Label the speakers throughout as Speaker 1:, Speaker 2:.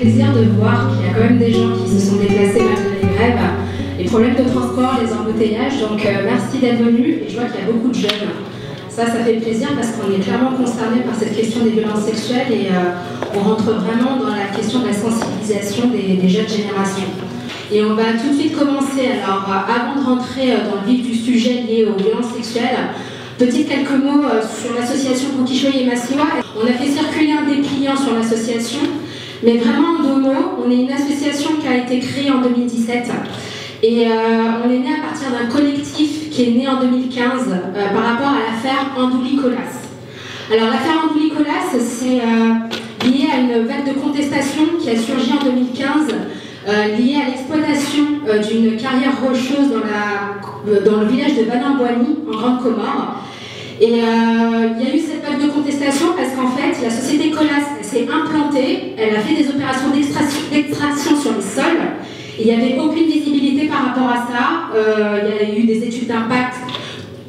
Speaker 1: plaisir de voir qu'il y a quand même des gens qui se sont déplacés malgré les grèves, les problèmes de transport, les embouteillages. Donc merci d'être venus et je vois qu'il y a beaucoup de jeunes. Ça fait plaisir parce qu'on est clairement concerné par cette question des violences sexuelles et on rentre vraiment dans la question de la sensibilisation des jeunes générations. Et on va tout de suite commencer. Alors avant de rentrer dans le vif du sujet lié aux violences sexuelles, quelques mots sur l'association Boukichoy et Massiwa. On a fait circuler un dépliant sur l'association, mais vraiment en 2 mots, on est une association qui a été créée en 2017 et on est né à partir d'un collectif qui est né en 2015 par rapport à l'affaire Andouli-Colas. Alors l'affaire Andouli-Colas, c'est lié à une vague de contestation qui a surgi en 2015 liée à l'exploitation d'une carrière rocheuse dans le village de Banambouani, en Grande Comore. Et il y a eu cette vague de contestation parce qu'en fait, la société Colas s'est implantée, elle a fait des opérations d'extraction sur les sols, et il n'y avait aucune visibilité par rapport à ça. Il y a eu des études d'impact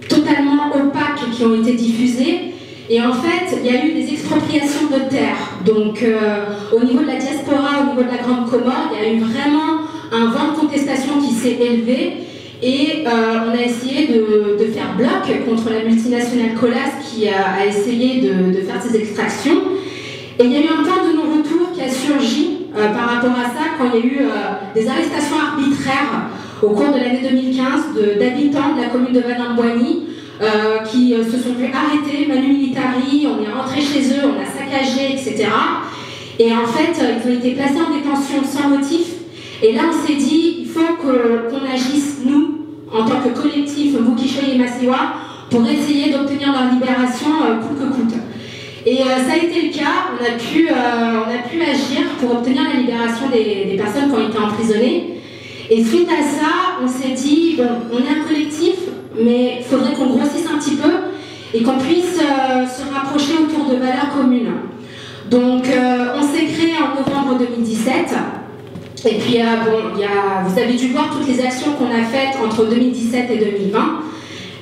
Speaker 1: totalement opaques qui ont été diffusées. Et en fait, il y a eu des expropriations de terres. Donc, au niveau de la diaspora, au niveau de la Grande Comore, il y a eu vraiment un vent de contestation qui s'est élevé. Et on a essayé de faire bloc contre la multinationale Colas qui a essayé de faire ces extractions. Et il y a eu un temps de non-retour qui a surgi par rapport à ça quand il y a eu des arrestations arbitraires au cours de l'année 2015 d'habitants de la commune de Banambouani qui se sont fait arrêter, manu militari, on est rentré chez eux, on a saccagé, etc. Et en fait, ils ont été placés en détention sans motif. Et là, on s'est dit, il faut qu'on agisse, nous, en tant que collectif Boukichoy et Massiwa, pour essayer d'obtenir leur libération coûte que coûte. Et ça a été le cas, on a pu agir pour obtenir la libération des personnes qui ont été emprisonnées. Et suite à ça, on s'est dit, bon, on est un collectif, mais il faudrait qu'on grossisse un petit peu et qu'on puisse se rapprocher autour de valeurs communes. Donc, on s'est créé en novembre 2017. Et puis, vous avez dû voir toutes les actions qu'on a faites entre 2017 et 2020.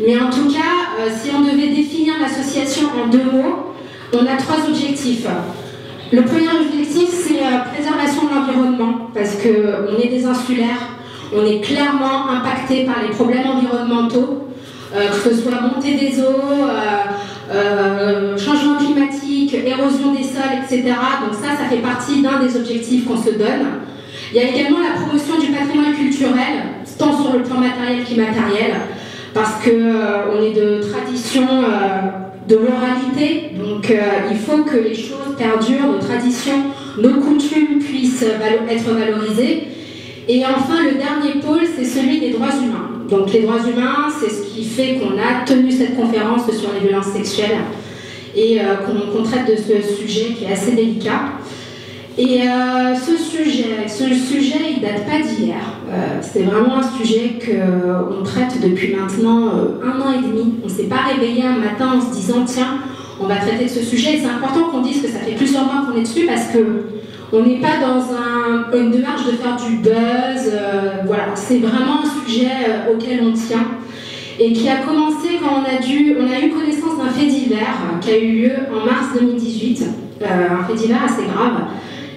Speaker 1: Mais en tout cas, si on devait définir l'association en 2 mots, on a 3 objectifs. Le premier objectif, c'est préservation de l'environnement, parce qu'on est des insulaires, on est clairement impacté par les problèmes environnementaux, que ce soit montée des eaux, changement climatique, érosion des sols, etc. Donc ça fait partie d'un des objectifs qu'on se donne. Il y a également la promotion du patrimoine culturel, tant sur le plan matériel qu'immatériel, parce qu'on est de tradition de l'oralité, donc il faut que les choses perdurent, nos traditions, nos coutumes puissent être valorisées. Et enfin, le dernier pôle, c'est celui des droits humains. Donc les droits humains, c'est ce qui fait qu'on a tenu cette conférence sur les violences sexuelles et qu'on traite de ce sujet qui est assez délicat. Et ce sujet, il date pas d'hier. C'est vraiment un sujet qu'on traite depuis maintenant 1 an et demi. On ne s'est pas réveillé un matin en se disant tiens, on va traiter de ce sujet. Et c'est important qu'on dise que ça fait plusieurs mois qu'on est dessus parce qu'on n'est pas dans une démarche de faire du buzz. Voilà, c'est vraiment un sujet auquel on tient. Et qui a commencé quand on a eu connaissance d'un fait divers qui a eu lieu en mars 2018. Un fait divers assez grave,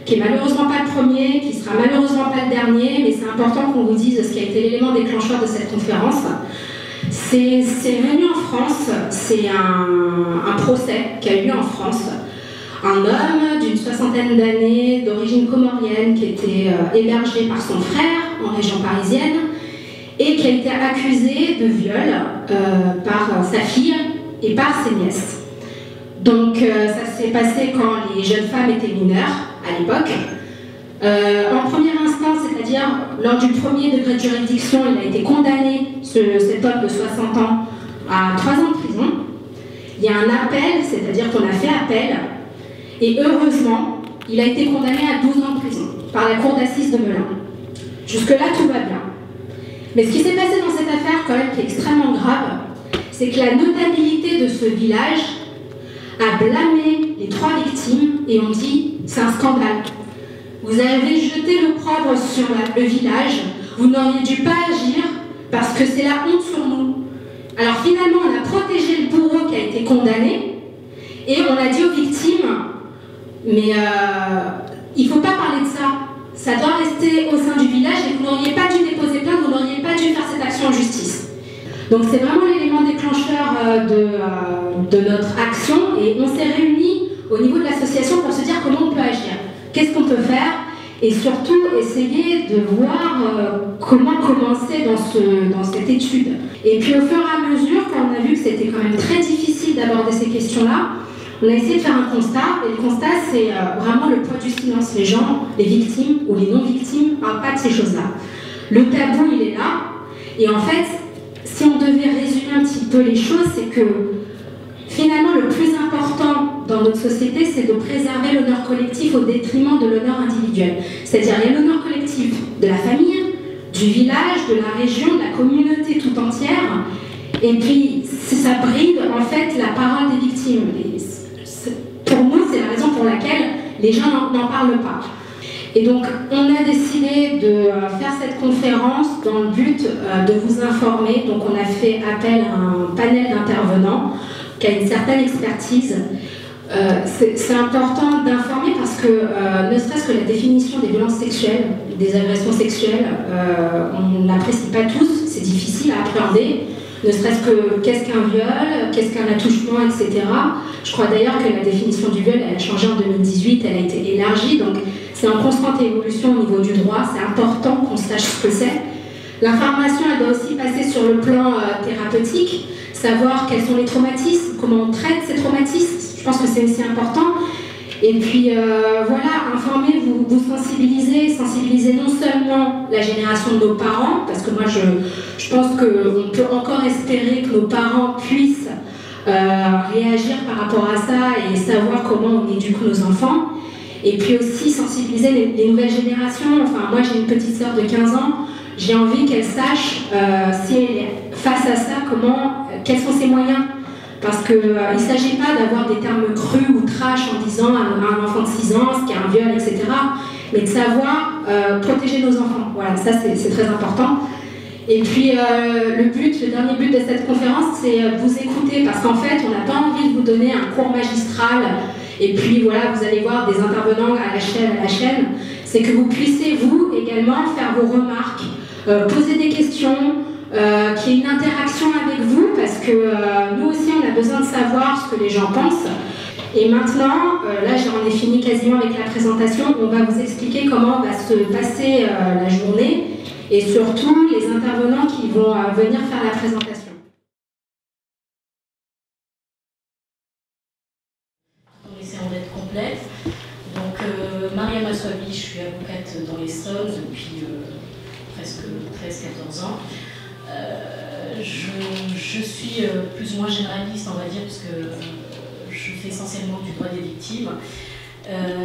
Speaker 1: qui est malheureusement pas le premier, qui sera malheureusement pas le dernier, mais c'est important qu'on vous dise ce qui a été l'élément déclencheur de cette conférence. C'est venu en France, c'est un procès qui a eu lieu en France. Un homme d'une 60aine d'années, d'origine comorienne, qui était hébergé par son frère en région parisienne et qui a été accusé de viol par sa fille et par ses nièces. Donc ça s'est passé quand les jeunes femmes étaient mineures à l'époque. En première instance, c'est-à-dire lors du premier degré de juridiction, il a été condamné, cet homme de 60 ans, à 3 ans de prison. Il y a un appel, c'est-à-dire qu'on a fait appel, et heureusement, il a été condamné à 12 ans de prison par la cour d'assises de Melun. Jusque-là, tout va bien. Mais ce qui s'est passé dans cette affaire, quand même, qui est extrêmement grave, c'est que la notabilité de ce village a blâmé les 3 victimes et on dit c'est un scandale. Vous avez jeté l'opprobre sur le village, vous n'auriez dû pas agir parce que c'est la honte sur nous. Alors finalement, on a protégé le bourreau qui a été condamné et on a dit aux victimes mais il ne faut pas parler de ça. ça doit rester au sein du village et vous n'auriez pas dû déposer plainte, vous n'auriez pas dû faire cette action en justice. Donc c'est vraiment l'élément déclencheur de notre action et on s'est réunis au niveau de l'association pour se dire comment on peut agir, qu'est-ce qu'on peut faire et surtout essayer de voir comment commencer dans cette étude. Et puis au fur et à mesure, quand on a vu que c'était quand même très difficile d'aborder ces questions-là, on a essayé de faire un constat, et le constat c'est vraiment le poids du silence. Les gens, les victimes ou les non-victimes ne parlent pas de ces choses-là. Le tabou il est là, et en fait, si on devait résumer un petit peu les choses, c'est que finalement le plus important dans notre société, c'est de préserver l'honneur collectif au détriment de l'honneur individuel. C'est-à-dire il y a l'honneur collectif de la famille, du village, de la région, de la communauté tout entière, et puis ça bride en fait la parole des victimes. Pour nous, c'est la raison pour laquelle les gens n'en parlent pas. Et donc, on a décidé de faire cette conférence dans le but de vous informer. Donc, on a fait appel à un panel d'intervenants qui a une certaine expertise. C'est important d'informer parce que, ne serait-ce que la définition des violences sexuelles, des agressions sexuelles, on ne l'apprécie pas tous, c'est difficile à appréhender. Ne serait-ce que qu'est-ce qu'un viol, qu'est-ce qu'un attouchement, etc. Je crois d'ailleurs que la définition du viol, elle a changé en 2018, elle a été élargie, donc c'est en constante évolution au niveau du droit, c'est important qu'on sache ce que c'est. L'information, elle doit aussi passer sur le plan thérapeutique, savoir quels sont les traumatismes, comment on traite ces traumatismes, je pense que c'est aussi important. Et puis voilà, informer, vous sensibiliser non seulement la génération de nos parents, parce que moi je pense qu'on peut encore espérer que nos parents puissent réagir par rapport à ça et savoir comment on éduque nos enfants. Et puis aussi sensibiliser les nouvelles générations. Enfin, moi j'ai une petite sœur de 15 ans, j'ai envie qu'elle sache si elle est face à ça, quels sont ses moyens. Parce qu'il ne s'agit pas d'avoir des termes crus ou trash en disant à un enfant de 6 ans ce qu'est un viol, etc. Mais de savoir protéger nos enfants. Voilà, ça c'est très important. Et puis le dernier but de cette conférence, c'est vous écouter. Parce qu'en fait, on n'a pas envie de vous donner un cours magistral. Et puis voilà, vous allez voir des intervenants à la chaîne. C'est que vous puissiez, vous, également, faire vos remarques, poser des questions, qu'il y ait une interaction avec vous, parce que nous aussi on a besoin de savoir ce que les gens pensent. Et maintenant, là j'en ai fini quasiment avec la présentation, on va vous expliquer comment va se passer la journée et surtout les intervenants qui vont venir faire la présentation.
Speaker 2: En essayant d'être complète. Donc Mariam Aswabi, je suis avocate dans l'Essonne depuis presque 13-14 ans. Je suis plus ou moins généraliste, on va dire, parce que je fais essentiellement du droit des victimes.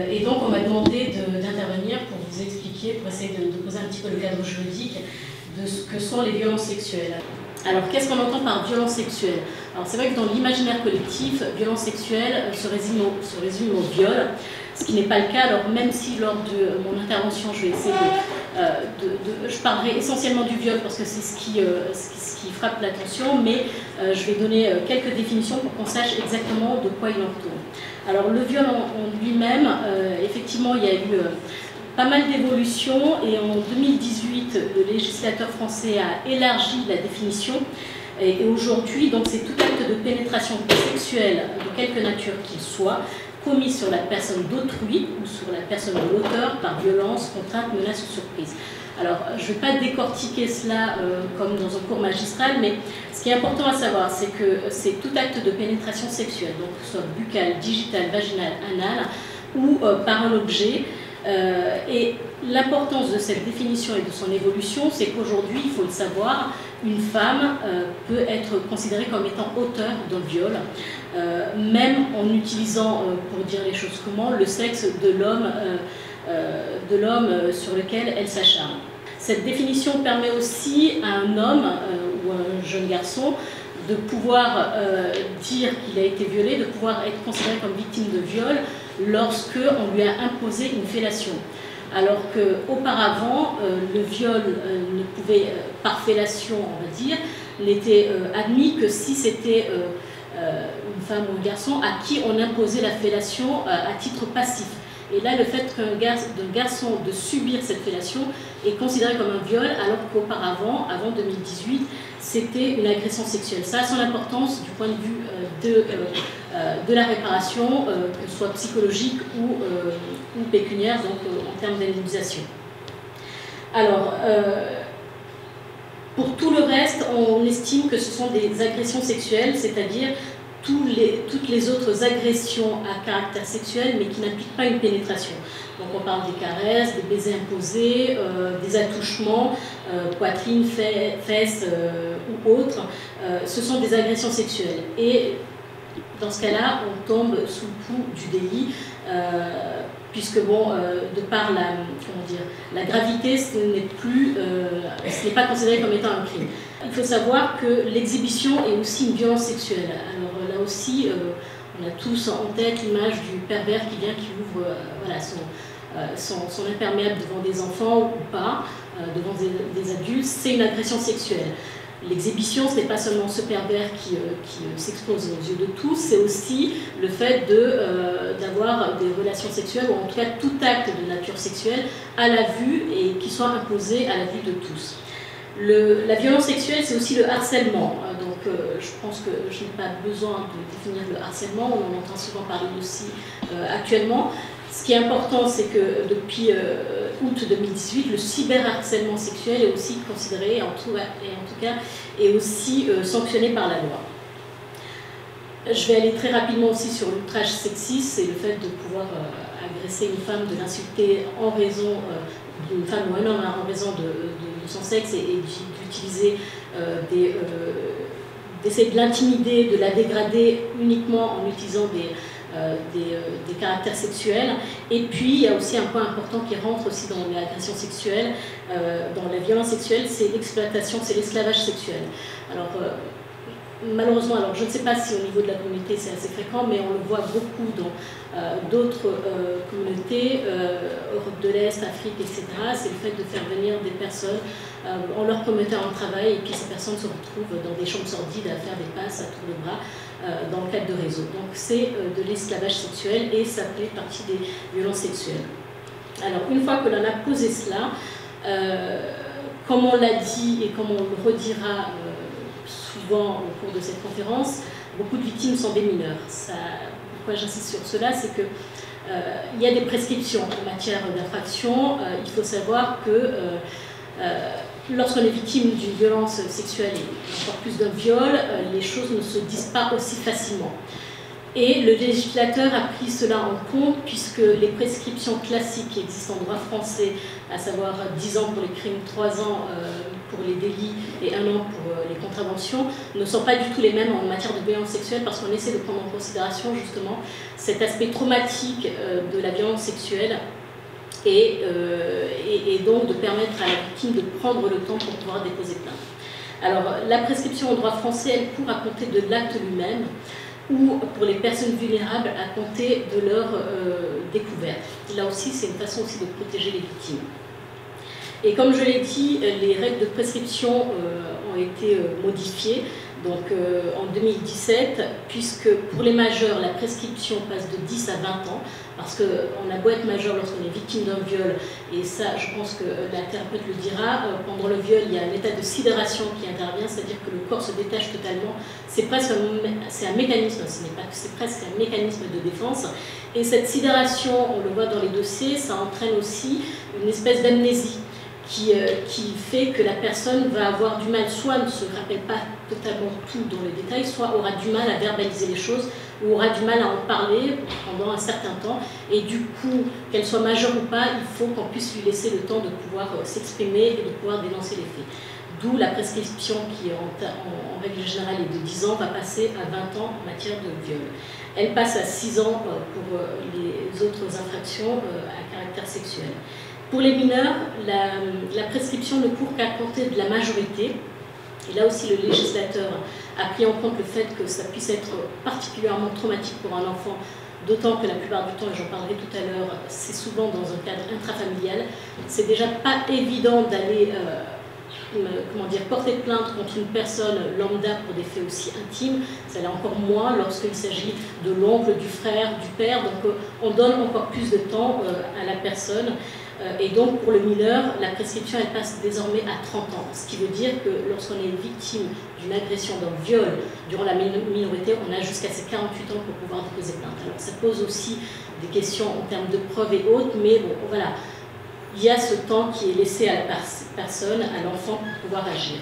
Speaker 2: Et donc, on m'a demandé d'intervenir pour vous expliquer, pour essayer de poser un petit peu le cadre juridique de ce que sont les violences sexuelles. Alors, qu'est-ce qu'on entend par violence sexuelle? Alors, c'est vrai que dans l'imaginaire collectif, violence sexuelle se résume au viol, ce qui n'est pas le cas. Alors, même si lors de mon intervention, je vais essayer je parlerai essentiellement du viol parce que c'est ce qui frappe l'attention, mais je vais donner quelques définitions pour qu'on sache exactement de quoi il en retourne. Alors, le viol en lui-même, effectivement, il y a eu pas mal d'évolutions et en 2018, le législateur français a élargi la définition et aujourd'hui, donc c'est tout acte de pénétration sexuelle de quelque nature qu'il soit, commis sur la personne d'autrui ou sur la personne de l'auteur par violence, contrainte, menace ou surprise. Alors, je ne vais pas décortiquer cela comme dans un cours magistral, mais ce qui est important à savoir, c'est que c'est tout acte de pénétration sexuelle, donc que ce soit buccal, digital, vaginal, anal, ou par un objet. Et l'importance de cette définition et de son évolution, c'est qu'aujourd'hui, il faut le savoir, une femme peut être considérée comme étant auteur d'un viol, même en utilisant, pour dire les choses comment, le sexe de l'homme sur lequel elle s'acharne. Cette définition permet aussi à un homme ou à un jeune garçon de pouvoir dire qu'il a été violé, de pouvoir être considéré comme victime de viol lorsqu'on lui a imposé une fellation. Alors qu'auparavant, le viol ne pouvait, par fellation, on va dire, n'était admis que si c'était une femme ou un garçon à qui on imposait la fellation à titre passif. Et là, le fait d'un garçon de subir cette fellation est considéré comme un viol, alors qu'auparavant, avant 2018, c'était une agression sexuelle. Ça a son importance du point de vue de la réparation, que ce soit psychologique ou pécuniaire, donc en termes d'indemnisation. Alors, pour tout le reste, on estime que ce sont des agressions sexuelles, c'est-à-dire toutes les autres agressions à caractère sexuel, mais qui n'impliquent pas une pénétration. Donc on parle des caresses, des baisers imposés, des attouchements, poitrine, fesses ou autres. Ce sont des agressions sexuelles. Et dans ce cas-là, on tombe sous le coup du délit, puisque bon, de par la gravité, ce n'est pas considéré comme étant un crime. Il faut savoir que l'exhibition est aussi une violence sexuelle. Alors là aussi, on a tous en tête l'image du pervers qui ouvre voilà, son imperméable devant des enfants ou pas, devant des adultes. C'est une agression sexuelle. L'exhibition, ce n'est pas seulement ce pervers qui s'expose aux yeux de tous, c'est aussi le fait d'avoir des relations sexuelles, ou en tout cas tout acte de nature sexuelle, à la vue et qui soit imposé à la vue de tous. La violence sexuelle, c'est aussi le harcèlement. Donc, je pense que je n'ai pas besoin de définir le harcèlement, on en entend souvent parler aussi actuellement. Ce qui est important, c'est que depuis août 2018, le cyberharcèlement sexuel est aussi considéré, et en tout cas, est aussi sanctionné par la loi. Je vais aller très rapidement aussi sur l'outrage sexiste, c'est le fait de pouvoir agresser une femme, de l'insulter en raison d'une femme ou un homme en raison de son sexe et d'utiliser d'essayer de l'intimider, de la dégrader uniquement en utilisant des caractères sexuels. Et puis, il y a aussi un point important qui rentre aussi dans l'agression sexuelle, dans la violence sexuelle, c'est l'exploitation, c'est l'esclavage sexuel. Alors, malheureusement, alors je ne sais pas si au niveau de la communauté c'est assez fréquent, mais on le voit beaucoup dans d'autres communautés, Europe de l'Est, Afrique, etc. C'est le fait de faire venir des personnes en leur promettant un travail, et puis ces personnes se retrouvent dans des chambres sordides à faire des passes à tour de bras dans le cadre de réseaux. Donc c'est de l'esclavage sexuel et ça fait partie des violences sexuelles. Alors une fois que l'on a posé cela, comme on l'a dit et comme on le redira souvent au cours de cette conférence, beaucoup de victimes sont des mineurs. Pourquoi j'insiste sur cela, c'est que il y a des prescriptions en matière d'infraction. Il faut savoir que lorsqu'on est victime d'une violence sexuelle et encore plus d'un viol, les choses ne se disent pas aussi facilement. Et le législateur a pris cela en compte puisque les prescriptions classiques qui existent en droit français, à savoir 10 ans pour les crimes, 3 ans pour les délits et 1 an pour les contraventions, ne sont pas du tout les mêmes en matière de violence sexuelle parce qu'on essaie de prendre en considération justement cet aspect traumatique de la violence sexuelle et donc de permettre à la victime de prendre le temps pour pouvoir déposer plainte. Alors la prescription au droit français, elle court à compter de l'acte lui-même, ou pour les personnes vulnérables à compter de leur découverte. Là aussi, c'est une façon aussi de protéger les victimes. Et comme je l'ai dit, les règles de prescription ont été modifiées donc, en 2017, puisque pour les majeurs, la prescription passe de 10 à 20 ans, parce qu'on a beau être majeur lorsqu'on est victime d'un viol, et ça, je pense que la thérapeute le dira, pendant le viol, il y a un état de sidération qui intervient, c'est-à-dire que le corps se détache totalement. C'est presque un mécanisme, c'est presque un mécanisme de défense. Et cette sidération, on le voit dans les dossiers, ça entraîne aussi une espèce d'amnésie qui fait que la personne va avoir du mal, soit ne se rappelle pas totalement tout dans les détails, soit aura du mal à verbaliser les choses, ou aura du mal à en parler pendant un certain temps. Et du coup, qu'elle soit majeure ou pas, il faut qu'on puisse lui laisser le temps de pouvoir s'exprimer et de pouvoir dénoncer les faits. D'où la prescription qui, en règle générale, est de 10 ans, va passer à 20 ans en matière de viol. Elle passe à 6 ans pour les autres infractions à caractère sexuel. Pour les mineurs, la prescription ne court qu'à compter de la majorité. Et là aussi, le législateur a pris en compte le fait que ça puisse être particulièrement traumatique pour un enfant, d'autant que la plupart du temps, et j'en parlerai tout à l'heure, c'est souvent dans un cadre intrafamilial. C'est déjà pas évident d'aller comment dire, porter plainte contre une personne lambda pour des faits aussi intimes, ça l'est encore moins lorsqu'il s'agit de l'oncle, du frère, du père. Donc on donne encore plus de temps à la personne. Et donc pour le mineur, la prescription elle passe désormais à 30 ans. Ce qui veut dire que lorsqu'on est victime d'une agression, d'un viol durant la minorité, on a jusqu'à ses 48 ans pour pouvoir déposer plainte. Alors ça pose aussi des questions en termes de preuves et autres, mais bon, voilà. Il y a ce temps qui est laissé à la personne, à l'enfant, pour pouvoir agir.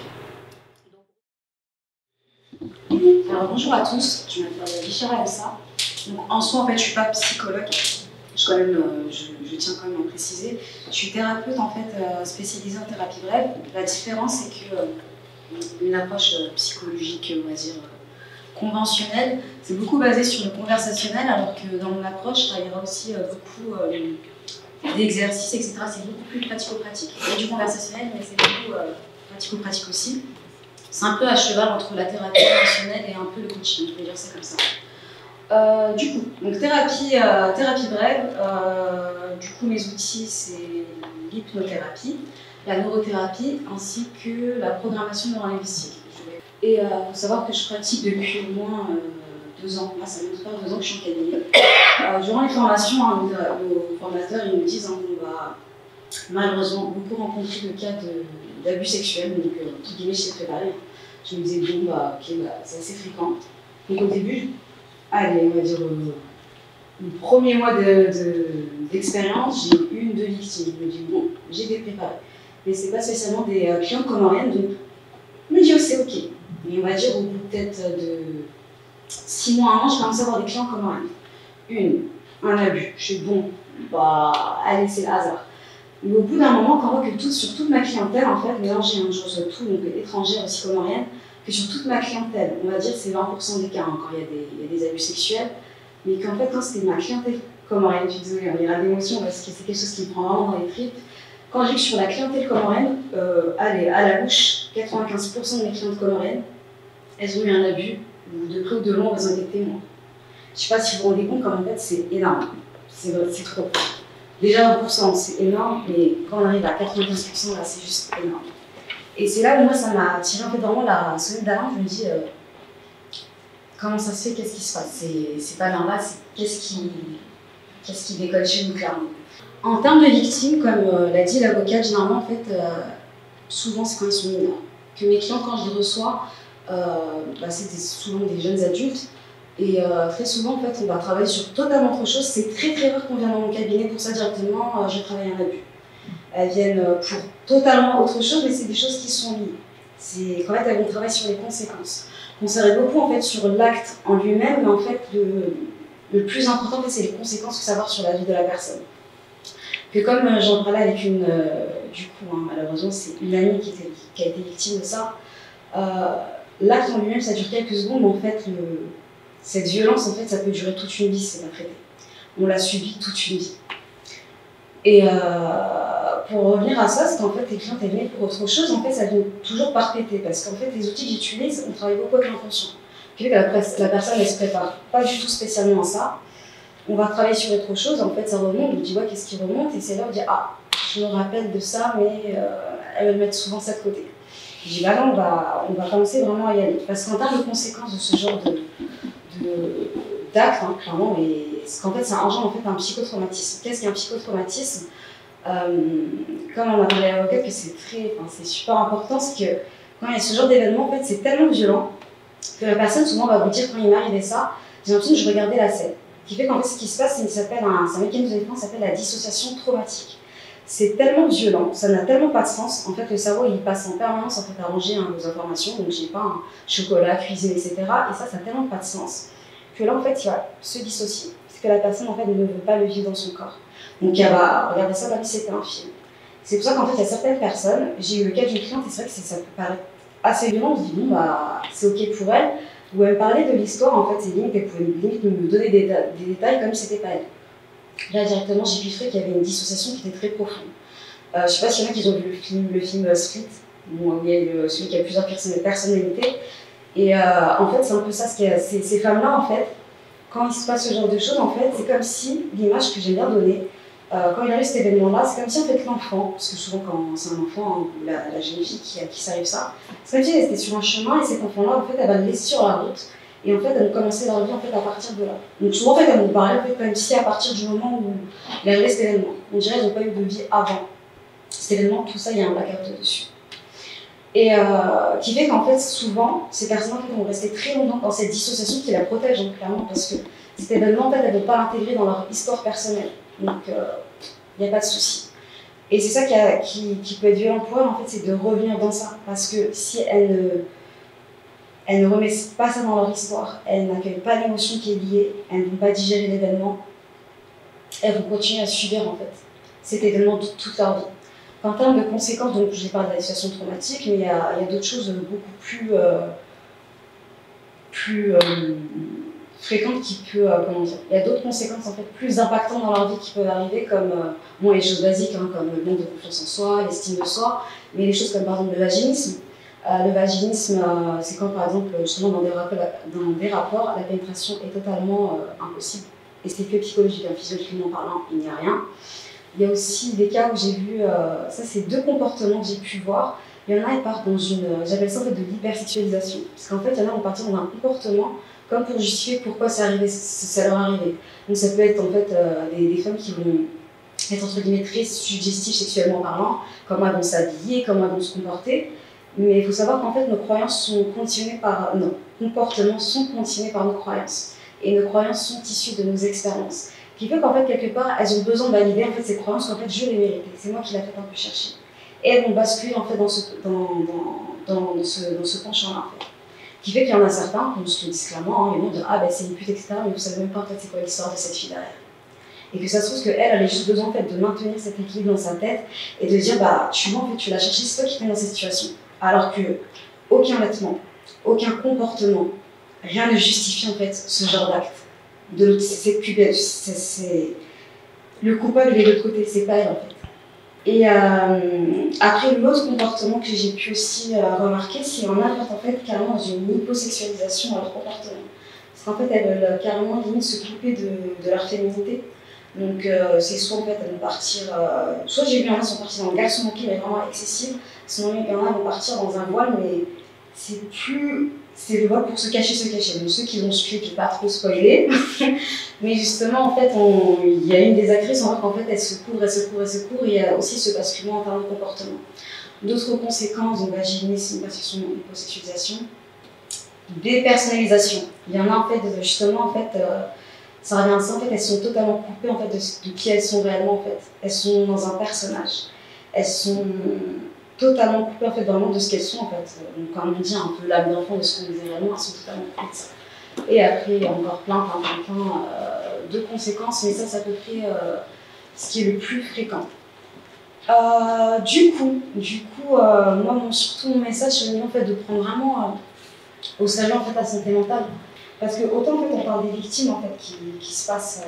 Speaker 3: Alors bonjour à tous, je m'appelle Bishara Elsa. En soi, en fait, je ne suis pas psychologue. Je tiens quand même à préciser. Je suis thérapeute en fait spécialisée en thérapie brève. La différence, c'est que une approche psychologique, on va dire conventionnelle, c'est beaucoup basé sur le conversationnel, alors que dans mon approche, il y aura aussi beaucoup d'exercices, etc. C'est beaucoup plus pratico-pratique. Il y a du conversationnel, mais c'est beaucoup pratico-pratique aussi. C'est un peu à cheval entre la thérapie conventionnelle et un peu le coaching, je vais dire ça comme ça. Du coup, donc thérapie brève, du coup mes outils c'est l'hypnothérapie, la neurothérapie ainsi que la programmation neurolinguistique. Et il faut savoir que je pratique depuis au moins 2 ans, là ça vient de faire 2 ans que je suis en cabinet. Durant les formations, nos formateurs ils nous disent qu'on va malheureusement beaucoup rencontrer de cas d'abus sexuels, donc entre guillemets je t'ai préparé. Je me disais bon ok, c'est assez fréquent. Donc au début, allez, on va dire, le premier mois d'expérience, j'ai eu 2 victimes. Je me dis, bon, j'ai été préparée. Mais ce n'est pas spécialement des clientes comoriennes, donc je me dis, oh, c'est ok. Mais on va dire, au bout peut-être de 6 mois, 1 an, je commence à avoir des clients comoriennes. Un abus. Je suis bon, allez, c'est le hasard. Mais au bout d'un moment, quand on voit que sur toute ma clientèle, en fait, mélanger une chose tout, donc étrangère aussi comorienne, que sur toute ma clientèle, on va dire c'est 20% des cas, quand il y a des abus sexuels, mais qu'en fait quand c'était ma clientèle comorienne, je suis désolée, il y aura d'émotions parce que c'est quelque chose qui me prend vraiment dans les tripes. Quand j'ai vu sur la clientèle comorienne, allez, à la louche, 95% de mes clientes comoriennes, elles ont eu un abus, de près ou de loin, elles ont été témoins. Je ne sais pas si vous vous rendez compte, comme en fait c'est énorme, c'est trop. Déjà 1%, c'est énorme, mais quand on arrive à 95%, là c'est juste énorme. Et c'est là où moi ça m'a tiré en fait vraiment la sonnette d'alarme. Je me dis comment ça se fait, qu'est-ce qui se passe, c'est pas normal, qu'est-ce qui décolle chez nous clairement. En termes de victimes, comme l'a dit l'avocate, généralement en fait souvent c'est quand ils sont mineurs. Que mes clients quand je les reçois, c'est souvent des jeunes adultes et très souvent en fait on va travailler sur totalement autre chose. C'est très très rare qu'on vienne dans mon cabinet pour ça directement, je travaille un abus. Elles viennent pour totalement autre chose, mais c'est des choses qui sont liées. C'est qu'en fait, elles vont travailler sur les conséquences. On s'arrête beaucoup en fait sur l'acte en lui-même, mais en fait, le plus important, c'est les conséquences que ça va avoir sur la vie de la personne. Que comme j'en parlais avec une, malheureusement, c'est une amie qui a été victime de ça, l'acte en lui-même, ça dure quelques secondes, mais en fait, cette violence, en fait, ça peut durer toute une vie, c'est pas traité. On l'a subi toute une vie. Et pour revenir à ça, c'est qu'en fait, les clientes elles viennent pour autre chose, en fait, ça vient toujours par répéter, parce qu'en fait, les outils que j'utilise, on travaille beaucoup avec l'inconscient. Qui fait que la personne, elle se prépare pas du tout spécialement à ça. On va travailler sur autre chose, en fait, ça remonte, on me dit, ouais, qu'est-ce qui remonte? Et c'est là où on dit, ah, je me rappelle de ça, mais elle va mettre souvent ça de côté. Je dis, bah là, on va commencer vraiment à y aller. Parce qu'en termes de conséquences de ce genre d'acte, clairement, c'est qu'en fait, ça engendre en fait, un psychotraumatisme. Qu'est-ce qu'un psychotraumatisme? Comme on a parlé à l'avocate, que c'est super important, c'est que quand il y a ce genre d'événement, en fait, c'est tellement violent que la personne, souvent, va vous dire, quand il m'est arrivé ça, j'ai l'impression que je regardais la scène. Ce qui fait qu'en fait, ce qui se passe, c'est un mécanisme de défense qui s'appelle la dissociation traumatique. C'est tellement violent, ça n'a tellement pas de sens. En fait, le cerveau, il passe en permanence en fait, à ranger vos informations, donc j'ai pas un chocolat, cuisine, etc. Et ça n'a tellement pas de sens que là, en fait, il va se dissocier. Parce que la personne, en fait, ne veut pas le vivre dans son corps. Donc, elle va regarder ça comme si c'était un film. C'est pour ça qu'en fait, il y a certaines personnes, j'ai eu le cas d'une cliente, et c'est vrai que ça peut paraître assez violent, on se dit, bon, c'est ok pour elle. Où elle me parlait de l'histoire, en fait, c'est limite, elle pouvait limite me donner des détails comme si c'était pas elle. Là, directement, j'ai piffré qu'il y avait une dissociation qui était très profonde. Je sais pas s'il y en a qui ont vu le film Split, où il y a celui qui a plusieurs personnalités. Et en fait, c'est un peu ça, ces femmes-là, en fait, quand il se passe ce genre de choses, en fait, c'est comme si l'image que j'ai bien donnée, quand il arrive cet événement-là, c'est comme si en fait l'enfant, parce que souvent quand c'est un enfant hein, ou la jeune fille à qui ça arrive ça, c'est comme si elle était sur un chemin et cet enfant-là, en fait, elle va le laisser sur la route et en fait, elle va commencer leur vie en fait, à partir de là. Donc souvent, en fait, elle nous parlait en fait, comme si à partir du moment où il arrivait cet événement, on dirait qu'ils n'ont pas eu de vie avant cet événement, tout ça, il y a un blackout dessus. Et qui fait qu'en fait, souvent, ces personnes en fait, vont rester très longtemps dans cette dissociation qui la protège, hein, clairement, parce que cet événement, en fait, elles ne veulent pas l'intégrer dans leur histoire personnelle. Donc, il n'y a pas de souci. Et c'est ça qui peut être violent pour elle, en fait, c'est de revenir dans ça. Parce que si elles ne remettent pas ça dans leur histoire, elles n'accueillent pas l'émotion qui est liée, elles ne vont pas digérer l'événement, elles vont continuer à subir, en fait, cet événement toute leur vie. En termes de conséquences, donc je parle de la situation traumatique, mais il y a d'autres choses beaucoup plus fréquentes qui peuvent, comment dire, il y a d'autres conséquences en fait plus impactantes dans leur vie qui peuvent arriver, comme bon, les choses basiques, hein, comme le manque de confiance en soi, l'estime de soi, mais les choses comme par exemple le vaginisme. Le vaginisme, c'est quand par exemple, justement dans des rapports, la pénétration est totalement impossible. Et c'est que psychologique, hein, physiologiquement parlant, il n'y a rien. Il y a aussi des cas où j'ai vu, ça c'est deux comportements que j'ai pu voir. Il y en a, ils partent dans une, j'appelle ça en fait de l'hypersexualisation. Parce qu'en fait, il y en a, vont partir dans un comportement comme pour justifier pourquoi ça leur est arrivé. Donc ça peut être en fait des femmes qui vont être entre guillemets très suggestives sexuellement parlant, comment elles vont s'habiller, comment elles vont se comporter. Mais il faut savoir qu'en fait, nos croyances sont conditionnées par, nos comportements sont conditionnés par nos croyances. Et nos croyances sont issues de nos expériences. Qui fait qu'en fait, quelque part, elles ont besoin de valider en fait, ces croyances qu'en fait, je les méritais. C'est moi qui l'ai fait un peu chercher. Et elles vont basculer en fait, dans ce penchant-là. En fait. Qui fait qu'il y en a certains, comme je le dis clairement, hein, ils vont dire ah ben c'est une pute, etc. Mais vous savez même pas en fait, c'est quoi l'histoire de cette fille derrière. Et que ça se trouve qu'elle, elle a juste besoin en fait, de maintenir cet équilibre dans sa tête et de dire bah tu vois, en fait, tu l'as cherché, c'est toi qui t'es dans cette situation. Alors que aucun vêtement, aucun comportement, rien ne justifie en fait ce genre d'acte. C'est le coupable est de l'autre côté, c'est pas elle en fait. Et après l'autre comportement que j'ai pu aussi remarquer, c'est en fait en fait carrément dans une hyposexualisation de leur comportement. Parce qu'en fait elles veulent carrément limite se couper de leur féminité. Donc c'est soit en fait elles vont partir, soit j'ai vu il y en a qui sont partis dans le garçon manqué mais vraiment excessif, sinon il y en a qui vont partir dans un voile mais c'est le voile pour se cacher. Donc ceux qui vont suivre, je ne vais pas trop spoiler, mais justement en fait il y a une des actrices, on voit qu'en fait elle se couvre, et il y a aussi ce basculement en termes de comportement. D'autres conséquences, donc vaginisme, hyposexualisation, dépersonnalisation. Il y en a en fait justement en fait ça revient à ça, en fait, elles sont totalement coupées en fait, de qui elles sont réellement. En fait. Elles sont dans un personnage. Elles sont totalement coupées en fait, vraiment de ce qu'elles sont. En fait. Donc, comme on dit, un peu l'âme d'enfant de ce qu'on est réellement, elles sont totalement coupées de ça. Et après, il y a encore plein de conséquences, mais ça, c'est à peu près ce qui est le plus fréquent. Du coup, moi, surtout mon message, c'est en fait, de prendre vraiment au sérieux en fait, la santé mentale. Parce que autant en fait, on parle des victimes en fait, qui se passent,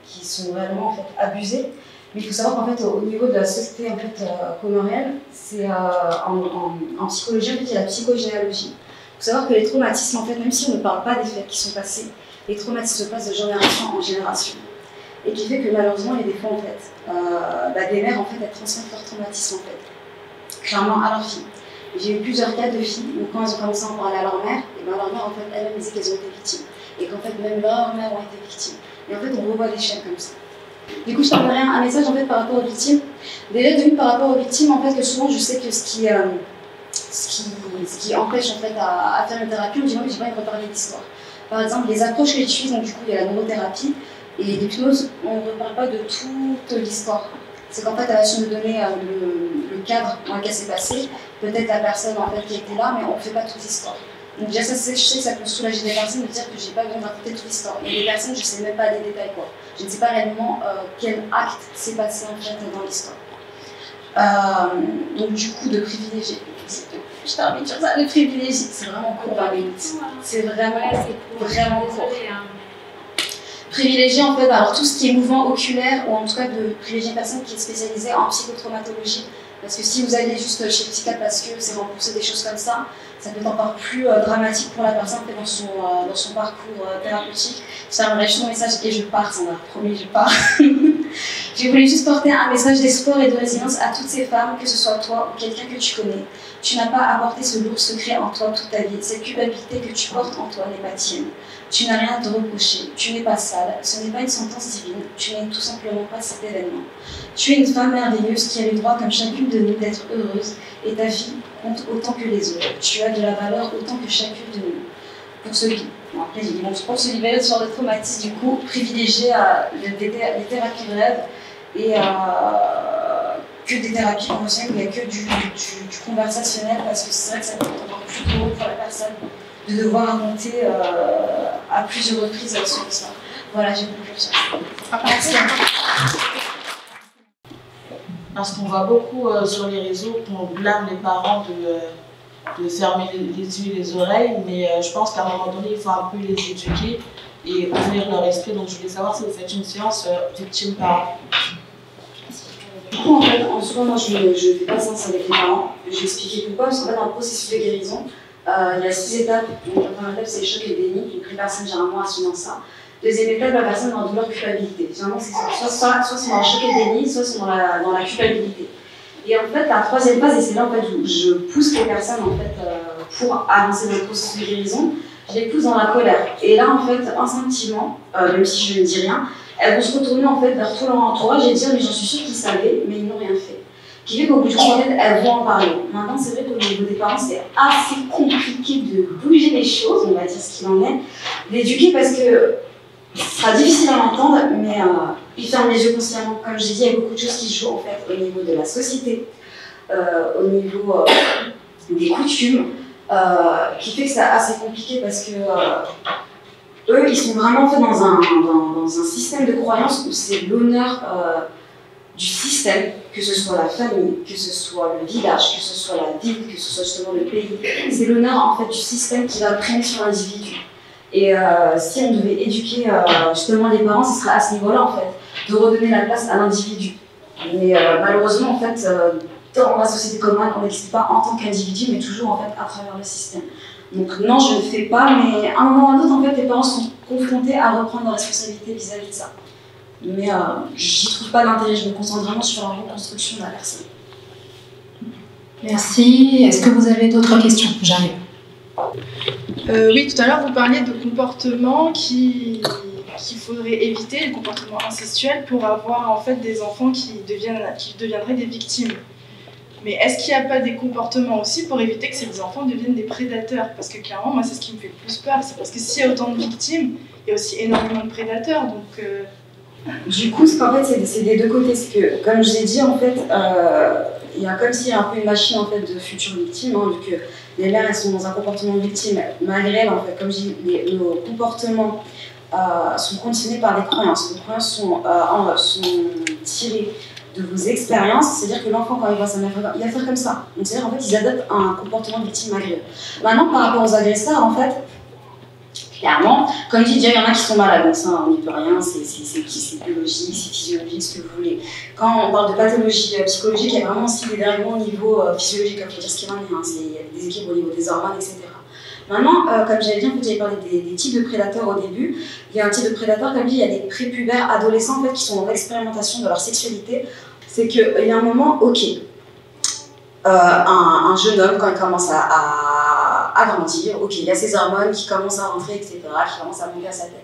Speaker 3: qui sont réellement en fait, abusées, mais il faut savoir qu'en fait, au niveau de la société en fait, comorienne, c'est en psychologie, en fait, il y a la psychogénéalogie. Il faut savoir que les traumatismes, en fait, même si on ne parle pas des faits qui sont passés, les traumatismes se passent de génération en génération. Et qui fait que malheureusement, il y a des fois, en fait, des mères, en fait, elles transmettent leur traumatisme, en fait, clairement à leur fille. J'ai eu plusieurs cas de filles, donc quand elles ont commencé à en parler à leur mère, et bien leur mère, en fait, elles-mêmes disaient qu'elles ont été victimes. Et qu'en fait, même leur mère ont été victimes. Et en fait, on revoit des chaînes comme ça. Du coup, je t'enverrai un message en fait, par rapport aux victimes. Déjà, d'une par rapport aux victimes, en fait, que souvent, je sais que ce qui empêche en fait, à faire une thérapie, on dit non, mais j'ai pas envie de reparler d'histoire. Par exemple, les approches que j'utilise, donc du coup, il y a la neurothérapie, et l'hypnose, on ne reparle pas de toute l'histoire. C'est qu'en fait, elle va juste nous donner le cadre dans lequel c'est passé, peut-être la personne en fait, qui était là, mais on ne fait pas toute l'histoire. Donc déjà, ça, je sais que ça peut soulager des personnes de dire que j'ai pas besoin de raconter toute l'histoire. Et des personnes, je ne sais même pas les détails, quoi. Je ne sais pas réellement quel acte s'est passé en fait dans l'histoire. Donc du coup, de privilégier. Je t'ai envie de dire ça, de privilégier, c'est vraiment court la limite. C'est vraiment court. Privilégier en fait, alors tout ce qui est mouvement oculaire, ou en tout cas de privilégier une personne qui est spécialisée en psychotraumatologie. Parce que si vous allez juste chez le psychiatre parce que c'est remboursé des choses comme ça peut être encore plus dramatique pour la personne dans son parcours thérapeutique. Ça me reste mon message et je pars, Sandra, promis, je pars. Je voulais juste porter un message d'espoir et de résilience à toutes ces femmes, que ce soit toi ou quelqu'un que tu connais. Tu n'as pas à porter ce lourd secret en toi toute ta vie. Cette culpabilité que tu portes en toi n'est pas tienne. Tu n'as rien à te reprocher. Tu n'es pas sale. Ce n'est pas une sentence divine. Tu n'es tout simplement pas cet événement. Tu es une femme merveilleuse qui a le droit, comme chacune de nous, d'être heureuse. Et ta vie compte autant que les autres. Tu as de la valeur autant que chacune de nous. Pour se libérer de ce genre de traumatisme, du coup, privilégier les thérapies brèves et que des thérapies émotionnelles où il n'y a que du conversationnel, parce que c'est vrai que ça peut être encore plus drôle pour la personne de devoir remonter à plusieurs reprises sur ça. Voilà, j'ai conclu ça. Merci.
Speaker 4: Parce qu'on voit beaucoup sur les réseaux qu'on blâme les parents de fermer les yeux et les oreilles, mais je pense qu'à un moment donné, il faut un peu les éduquer et ouvrir leur esprit. Donc je voulais savoir si vous faites une séance victime-parent.
Speaker 3: Du coup, en fait, en soi, moi, je ne fais pas séance avec les parents. Je vais expliquer pourquoi. Parce qu'en fait, dans le processus de guérison, il y a 6 étapes. Donc, la première étape, c'est le choc et le déni. Donc, les personnes, généralement, assument ça. Deuxième étape, la personne est dans la douleur culpabilité. Généralement, c'est soit c'est dans le choc et le déni, soit c'est dans la culpabilité. Et en fait, la troisième phase, et c'est là en fait, où je pousse les personnes en fait, pour avancer dans le processus de guérison, je les pousse dans la colère. Et là, en fait, instinctivement, même si je ne dis rien, elles vont se retourner en fait, vers tout leur entourage et dire « mais j'en suis sûre qu'ils savaient, mais ils n'ont rien fait ». Qui fait qu'au bout du compte, en fait, elles vont en parler. Maintenant, c'est vrai qu'au niveau des parents, c'est assez compliqué de bouger les choses, on va dire ce qu'il en est, d'éduquer parce que ce sera difficile à l'entendre, mais ils ferment les yeux consciemment. Comme je l'ai dit, il y a beaucoup de choses qui jouent en fait, au niveau de la société, au niveau des coutumes, qui fait que c'est assez compliqué parce que eux, ils sont vraiment en fait, dans un système de croyance où c'est l'honneur du système, que ce soit la famille, que ce soit le village, que ce soit la ville, que ce soit justement le pays. C'est l'honneur en fait, du système qui va prendre sur l'individu. Et si on devait éduquer justement les parents, ce serait à ce niveau-là en fait, de redonner la place à l'individu. Mais malheureusement en fait, dans la société commune, on n'existe pas en tant qu'individu, mais toujours en fait à travers le système. Donc non, je ne fais pas, mais à un moment ou à un autre, en fait, les parents sont confrontés à reprendre leurs responsabilités vis-à-vis de ça. Mais j'y trouve pas d'intérêt, je me concentre vraiment sur la reconstruction de la personne.
Speaker 1: Merci. Est-ce que vous avez d'autres questions? J'arrive.
Speaker 5: Oui, tout à l'heure, vous parliez de comportements qu'il faudrait éviter, le comportement incestuel, pour avoir en fait des enfants qui deviendraient des victimes. Mais est-ce qu'il n'y a pas des comportements aussi pour éviter que ces enfants deviennent des prédateurs? Parce que clairement, moi, c'est ce qui me fait le plus peur. C'est parce que s'il y a autant de victimes, il y a aussi énormément de prédateurs. Donc,
Speaker 3: Du coup, c'est qu'en fait, c'est des deux côtés. C'est que, comme je l'ai dit, en fait, il y a comme s'il y a un peu une machine en fait, de futures victimes, hein, vu que les mères, elles sont dans un comportement de victime. Malgré elles, en fait, comme je dis, nos comportements sont conditionnés par des croyances. Les croyances sont tirées de vos expériences, c'est-à-dire que l'enfant, quand il voit sa mère, il va faire comme ça. Donc, c'est-à-dire, en fait, ils adoptent un comportement de victime malgré eux. Maintenant, par rapport aux agresseurs, en fait, clairement, comme je dis, déjà, il y en a qui sont malades, donc ça, on n'y peut rien, c'est biologique, c'est physiologique, ce que vous voulez. Quand on parle de pathologie psychologique, il y a vraiment aussi des dérèglements au niveau physiologique, il faut dire ce qu'il en est, hein, il y a des équilibres au niveau des hormones, etc. Maintenant, comme j'avais dit, en fait, j'avais parlé des types de prédateurs au début. Il y a un type de prédateur, comme je dis, il y a des prépubères adolescents en fait, qui sont dans l'expérimentation de leur sexualité. C'est qu'il y a un moment, ok, un jeune homme, quand il commence à grandir, ok, il y a ses hormones qui commencent à rentrer, etc., qui commencent à monter à sa tête.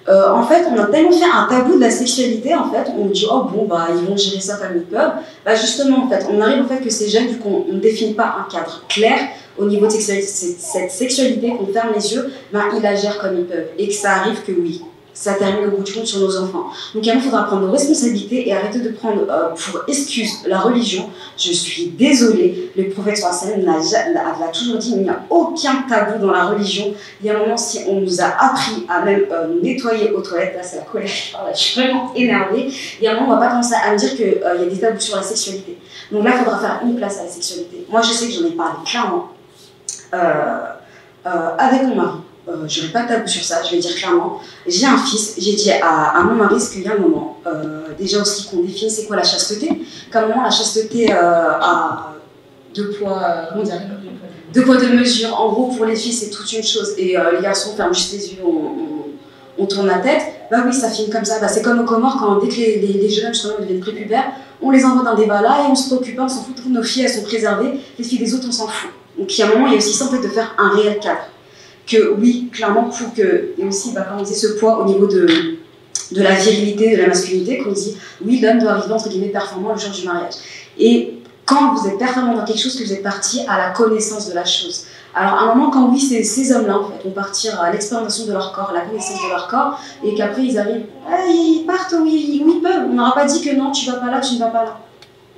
Speaker 3: En fait, on a tellement fait un tabou de la sexualité, en fait, on dit, oh bon, bah, ils vont gérer ça comme ils peuvent. Bah, justement, en fait, on arrive au fait que ces jeunes, vu qu'on ne définit pas un cadre clair au niveau de cette sexualité, qu'on ferme les yeux, bah, ils la gèrent comme ils peuvent. Et que ça arrive que oui, ça termine au bout du compte sur nos enfants. Donc, il faudra prendre nos responsabilités et arrêter de prendre pour excuse la religion. Je suis désolée, le prophète sallam l'a toujours dit, il n'y a aucun tabou dans la religion. Il y a un moment, si on nous a appris à même nous nettoyer aux toilettes, là c'est la colère, je suis vraiment énervée, il y a un moment, on ne va pas commencer à me dire qu'il y a des tabous sur la sexualité. Donc là, il faudra faire une place à la sexualité. Moi, je sais que j'en ai parlé clairement avec mon mari. Je n'aurai pas de tabou sur ça, je vais dire clairement. J'ai un fils, j'ai dit à mon mari qu'il y a un moment, déjà aussi qu'on définisse c'est quoi la chasteté. Qu'à un moment, la chasteté a deux poids, comment dire, deux poids, deux mesures. En gros, pour les filles, c'est toute une chose. Et les garçons ferment juste les yeux, on tourne la tête. bah oui, ça finit comme ça. Bah, c'est comme aux Comores, quand dès que les jeunes hommes justement deviennent prépubères, on les envoie dans des là et on se préoccupe pas, on s'en fout, nos filles elles sont préservées, les filles des autres on s'en fout. Donc il y a un moment, il y a aussi ça en fait de faire un réel cadre. Que oui, clairement, pour que, et aussi, bah, quand on dit ce poids au niveau de la virilité, de la masculinité, qu'on dit oui, l'homme doit arriver entre guillemets performant le jour du mariage. Et quand vous êtes performant dans quelque chose, que vous êtes parti à la connaissance de la chose. Alors à un moment, quand oui, ces hommes-là en fait vont partir à l'expérimentation de leur corps, à la connaissance de leur corps, et qu'après ils arrivent, ils partent où ils peuvent. On n'aura pas dit que non, tu vas pas là, tu ne vas pas là.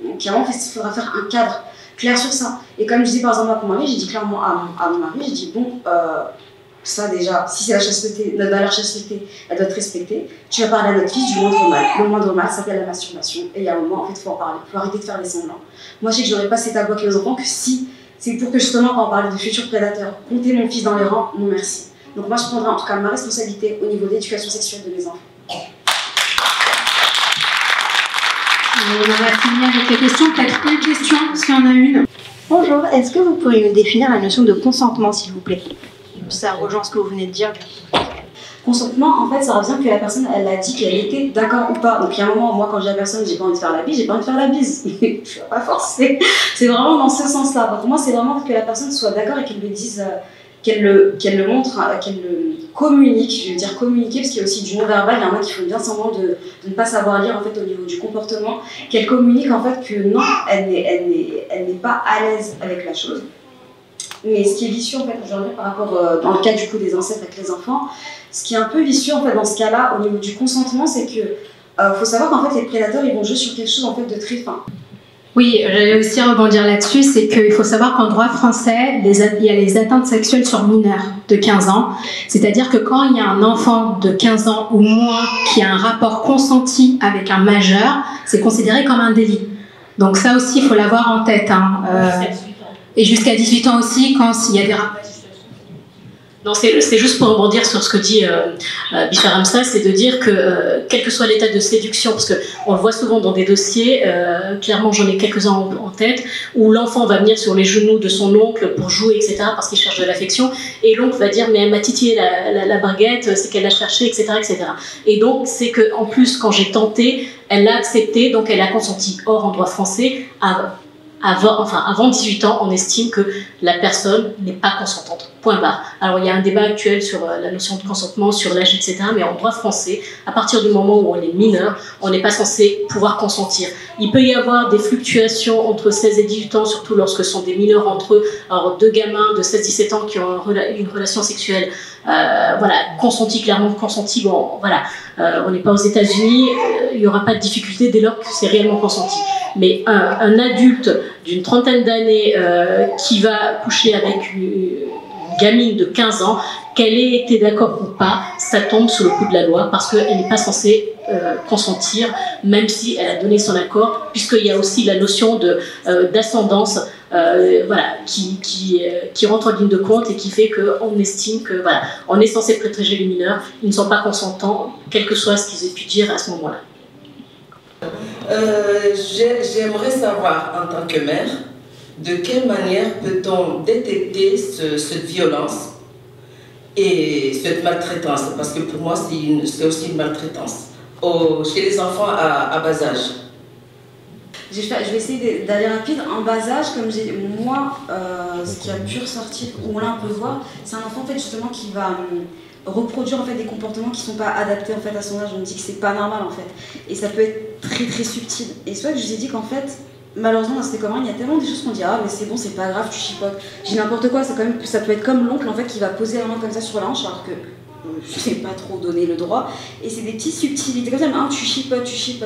Speaker 3: Donc à un moment, il faudra faire un cadre clair sur ça. Et comme je dis par exemple à mon mari, j'ai dit clairement à mon mari, j'ai dit bon, ça déjà, si c'est la chasteté, notre valeur chasteté, elle doit être respectée. Tu vas parler à notre fils du moindre mal. Le moindre mal s'appelle la masturbation. Et il y a un moment, en fait, il faut en parler. Il faut arrêter de faire les semblants. Moi, je sais que je n'aurais pas ces tabous avec les enfants que si c'est pour que justement, quand on parlait de futurs prédateurs, compter mon fils dans les rangs, non merci. Donc moi, je prendrai en tout cas ma responsabilité au niveau de l'éducation sexuelle de mes enfants.
Speaker 1: On va finir avec les questions. Peut-être une question, s'il y en a une.
Speaker 6: Bonjour, est-ce que vous pourriez me définir la notion de consentement, s'il vous plaît? Ça rejoint ce que vous venez de dire.
Speaker 3: Consentement, en fait, ça revient que la personne, elle a dit qu'elle était d'accord ou pas. Donc, il y a un moment, moi, quand je dis à la personne, j'ai pas envie de faire la bise, j'ai pas envie de faire la bise. Je ne vais pas forcer. C'est vraiment dans ce sens-là. Pour moi, c'est vraiment que la personne soit d'accord et qu'elle le dise, qu'elle le montre, qu'elle le communique. Je veux dire communiquer, parce qu'il y a aussi du non-verbal. Il y en a qui font bien semblant de ne pas savoir lire, en fait, au niveau du comportement. Qu'elle communique, en fait, que non, elle n'est pas à l'aise avec la chose. Mais ce qui est vicieux en fait aujourd'hui par rapport dans le cas du coup des ancêtres avec les enfants, ce qui est un peu vicieux en fait dans ce cas-là au niveau du consentement, c'est que faut savoir qu'en fait les prédateurs ils vont jouer sur quelque chose en fait de très fin.
Speaker 1: Oui, j'allais aussi rebondir là-dessus, c'est qu'il faut savoir qu'en droit français, il y a les atteintes sexuelles sur mineurs de 15 ans. C'est-à-dire que quand il y a un enfant de 15 ans ou moins qui a un rapport consenti avec un majeur, c'est considéré comme un délit. Donc ça aussi, il faut l'avoir en tête. Hein. Et jusqu'à 18 ans aussi, quand il y a des rapports.
Speaker 2: Non, c'est juste pour rebondir sur ce que dit Bishar Hamza, c'est de dire que quel que soit l'état de séduction, parce qu'on le voit souvent dans des dossiers, clairement j'en ai quelques-uns en tête, où l'enfant va venir sur les genoux de son oncle pour jouer, etc., parce qu'il cherche de l'affection, et l'oncle va dire mais elle m'a titillé la baguette, c'est qu'elle l'a cherché, etc., etc. Et donc c'est qu'en plus quand j'ai tenté, elle l'a accepté, donc elle a consenti. Or en droit français, avant 18 ans, on estime que la personne n'est pas consentante. Point barre. Alors, il y a un débat actuel sur la notion de consentement, sur l'âge, etc. Mais en droit français, à partir du moment où on est mineur, on n'est pas censé pouvoir consentir. Il peut y avoir des fluctuations entre 16 et 18 ans, surtout lorsque ce sont des mineurs entre eux. Alors, deux gamins de 16-17 ans qui ont une relation sexuelle, consenti, clairement consenti, bon, voilà. On n'est pas aux États-Unis, il n'y aura pas de difficulté dès lors que c'est réellement consenti. Mais un adulte d'une trentaine d'années qui va coucher avec une gamine de 15 ans, qu'elle ait été d'accord ou pas, ça tombe sous le coup de la loi parce qu'elle n'est pas censée consentir, même si elle a donné son accord, puisqu'il y a aussi la notion d'ascendance qui rentre en ligne de compte et qui fait qu'on estime que on est censé protéger les mineurs, ils ne sont pas consentants, quel que soit ce qu'ils aient pu dire à ce moment-là.
Speaker 7: J'aimerais savoir, en tant que mère, de quelle manière peut-on détecter cette violence et cette maltraitance, parce que pour moi, c'est aussi une maltraitance chez les enfants à bas âge.
Speaker 3: Je vais essayer d'aller rapide. En bas âge, comme j'ai moi, ce qui a pu ressortir, où on l'a un peu voir, c'est un enfant en fait, justement qui va reproduire en fait, des comportements qui ne sont pas adaptés en fait, à son âge. On dit que c'est pas normal en fait. Et ça peut être très très subtil. Et c'est vrai que je vous ai dit qu'en fait, malheureusement dans cette école, il y a tellement de choses qu'on dit ah mais c'est bon, c'est pas grave, tu chipotes. Je dis n'importe quoi, ça peut être comme l'oncle en fait qui va poser la main comme ça sur la hanche alors que je ne sais pas trop donner le droit. Et c'est des petites subtilités comme ça, mais ah, tu chipotes. Qui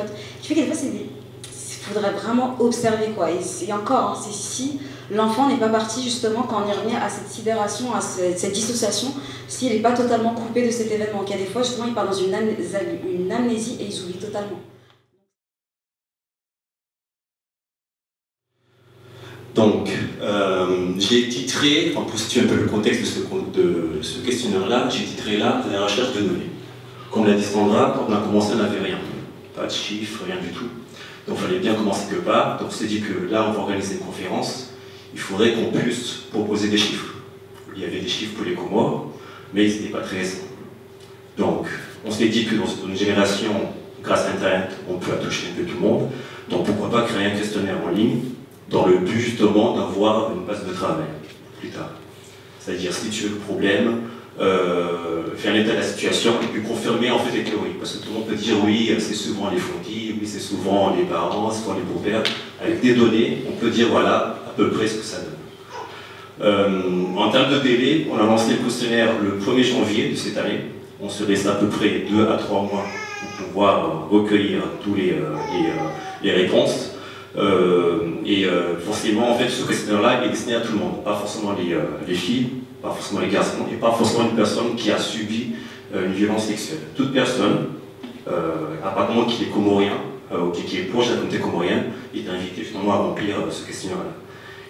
Speaker 3: fait que des fois il faudrait vraiment observer quoi. Et encore, c'est si l'enfant n'est pas parti justement quand on y revient à cette sidération, à cette dissociation, s'il n'est pas totalement coupé de cet événement. Qu'il y a des fois justement il part dans une amnésie et il s'oublie totalement.
Speaker 8: Donc, j'ai titré, pour situer un peu le contexte de ce questionnaire-là, j'ai titré là « La recherche de données ». Comme l'a dit Sandra, quand on a commencé, on n'avait rien. Pas de chiffres, rien du tout. Donc il fallait bien commencer quelque part. Donc on s'est dit que là, on va organiser une conférence. Il faudrait qu'on puisse proposer des chiffres. Il y avait des chiffres pour les Comores, mais ils n'étaient pas très récents. Donc, On s'est dit que dans une génération, grâce à Internet, on peut toucher un peu tout le monde. Donc pourquoi pas créer un questionnaire en ligne dans le but justement d'avoir une base de travail plus tard. C'est-à-dire situer le problème, faire l'état de la situation et puis confirmer en fait les théories. Parce que tout le monde peut dire oui, c'est souvent les fontis, oui, c'est souvent les parents, c'est souvent les beaux-pères. Avec des données, on peut dire voilà à peu près ce que ça donne. En termes de délai, on a lancé le questionnaire le 1er janvier de cette année. On se laisse à peu près 2 à 3 mois pour pouvoir recueillir tous les réponses. Forcément, en fait, ce questionnaire-là est destiné à tout le monde, pas forcément les filles, pas forcément les garçons, et pas forcément une personne qui a subi une violence sexuelle. Toute personne, apparemment qui est comorien, ou qui est proche de la communauté comorienne, est invitée finalement à remplir ce questionnaire-là.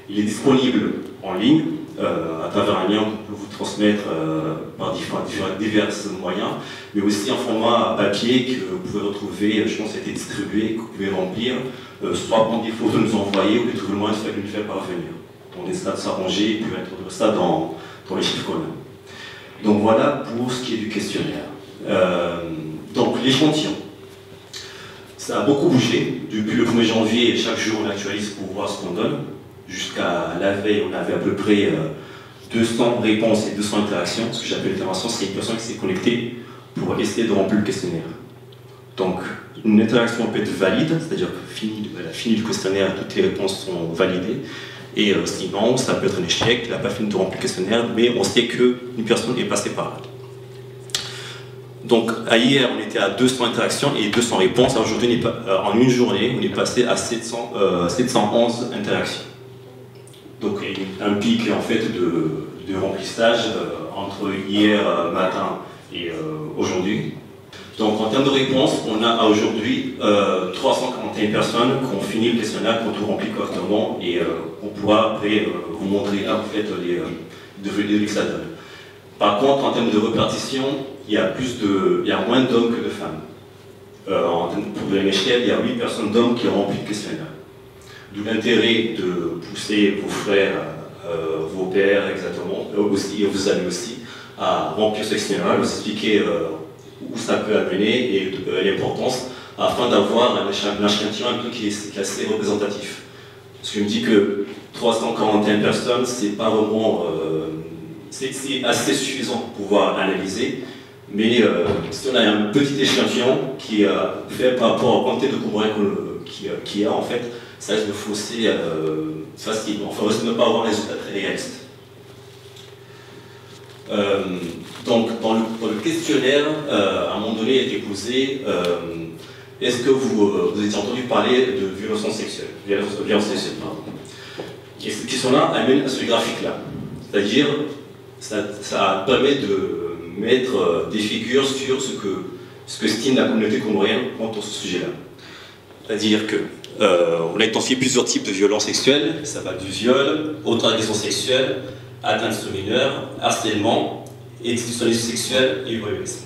Speaker 8: Il est disponible en ligne, à travers un lien qu'on peut vous transmettre par divers moyens, mais aussi en format papier que vous pouvez retrouver, je pense, que ça a été distribué, que vous pouvez remplir, soit prendre des photos, nous envoyer, ou de trouver le moyen de le faire parvenir. On essaie de s'arranger et puis introduire ça dans les chiffres communs. Donc voilà pour ce qui est du questionnaire. Donc l'échantillon. Ça a beaucoup bougé. Depuis le 1er janvier, chaque jour on actualise pour voir ce qu'on donne. Jusqu'à la veille, on avait à peu près 200 réponses et 200 interactions. Ce que j'appelle l'intervention, c'est une personne qui s'est connectée pour essayer de remplir le questionnaire. Donc, une interaction peut être valide, c'est-à-dire qu'elle a fini le questionnaire, toutes les réponses sont validées. Et sinon, ça peut être un échec, elle n'a pas fini de remplir le questionnaire, mais on sait qu'une personne est passée par là. Donc, hier, on était à 200 interactions et 200 réponses. Aujourd'hui, en une journée, on est passé à 711 interactions. Donc il y a un pic en fait de remplissage entre hier matin et aujourd'hui. Donc en termes de réponses, on a aujourd'hui 341 personnes qui ont fini le questionnaire, qui ont tout rempli correctement et on pourra après vous montrer là en fait les données que ça donne. Par contre, en termes de répartition, il y a moins d'hommes que de femmes. Pour l'échelle, il y a 8 personnes d'hommes qui ont rempli le questionnaire. D'où l'intérêt de pousser vos frères, vos pères, exactement, aussi, et vos amis aussi, à remplir ce questionnaire, vous expliquer où ça peut amener et l'importance, afin d'avoir un échantillon un peu qui est assez représentatif. Parce que je me dis que 341 personnes, c'est pas vraiment. C'est assez suffisant pour pouvoir analyser, mais si on a un petit échantillon qui est fait par rapport à la quantité de Comoriens qu'il y a, en fait, ça risque de fausser facilement. Enfin, on risque de ne pas avoir un résultat très réaliste. Donc, dans le questionnaire, à un moment donné, il a été posé est-ce que vous avez entendu parler de violence sexuelle, Et cette question-là amène à ce graphique-là. C'est-à-dire, ça permet de mettre des figures sur ce que estime la communauté comorienne quant à ce sujet-là. C'est-à-dire qu'on a identifié plusieurs types de violences sexuelles, ça va du viol, autre agression sexuelle, atteinte sur mineurs, harcèlement, institutionnalisme sexuel et voyeurisme.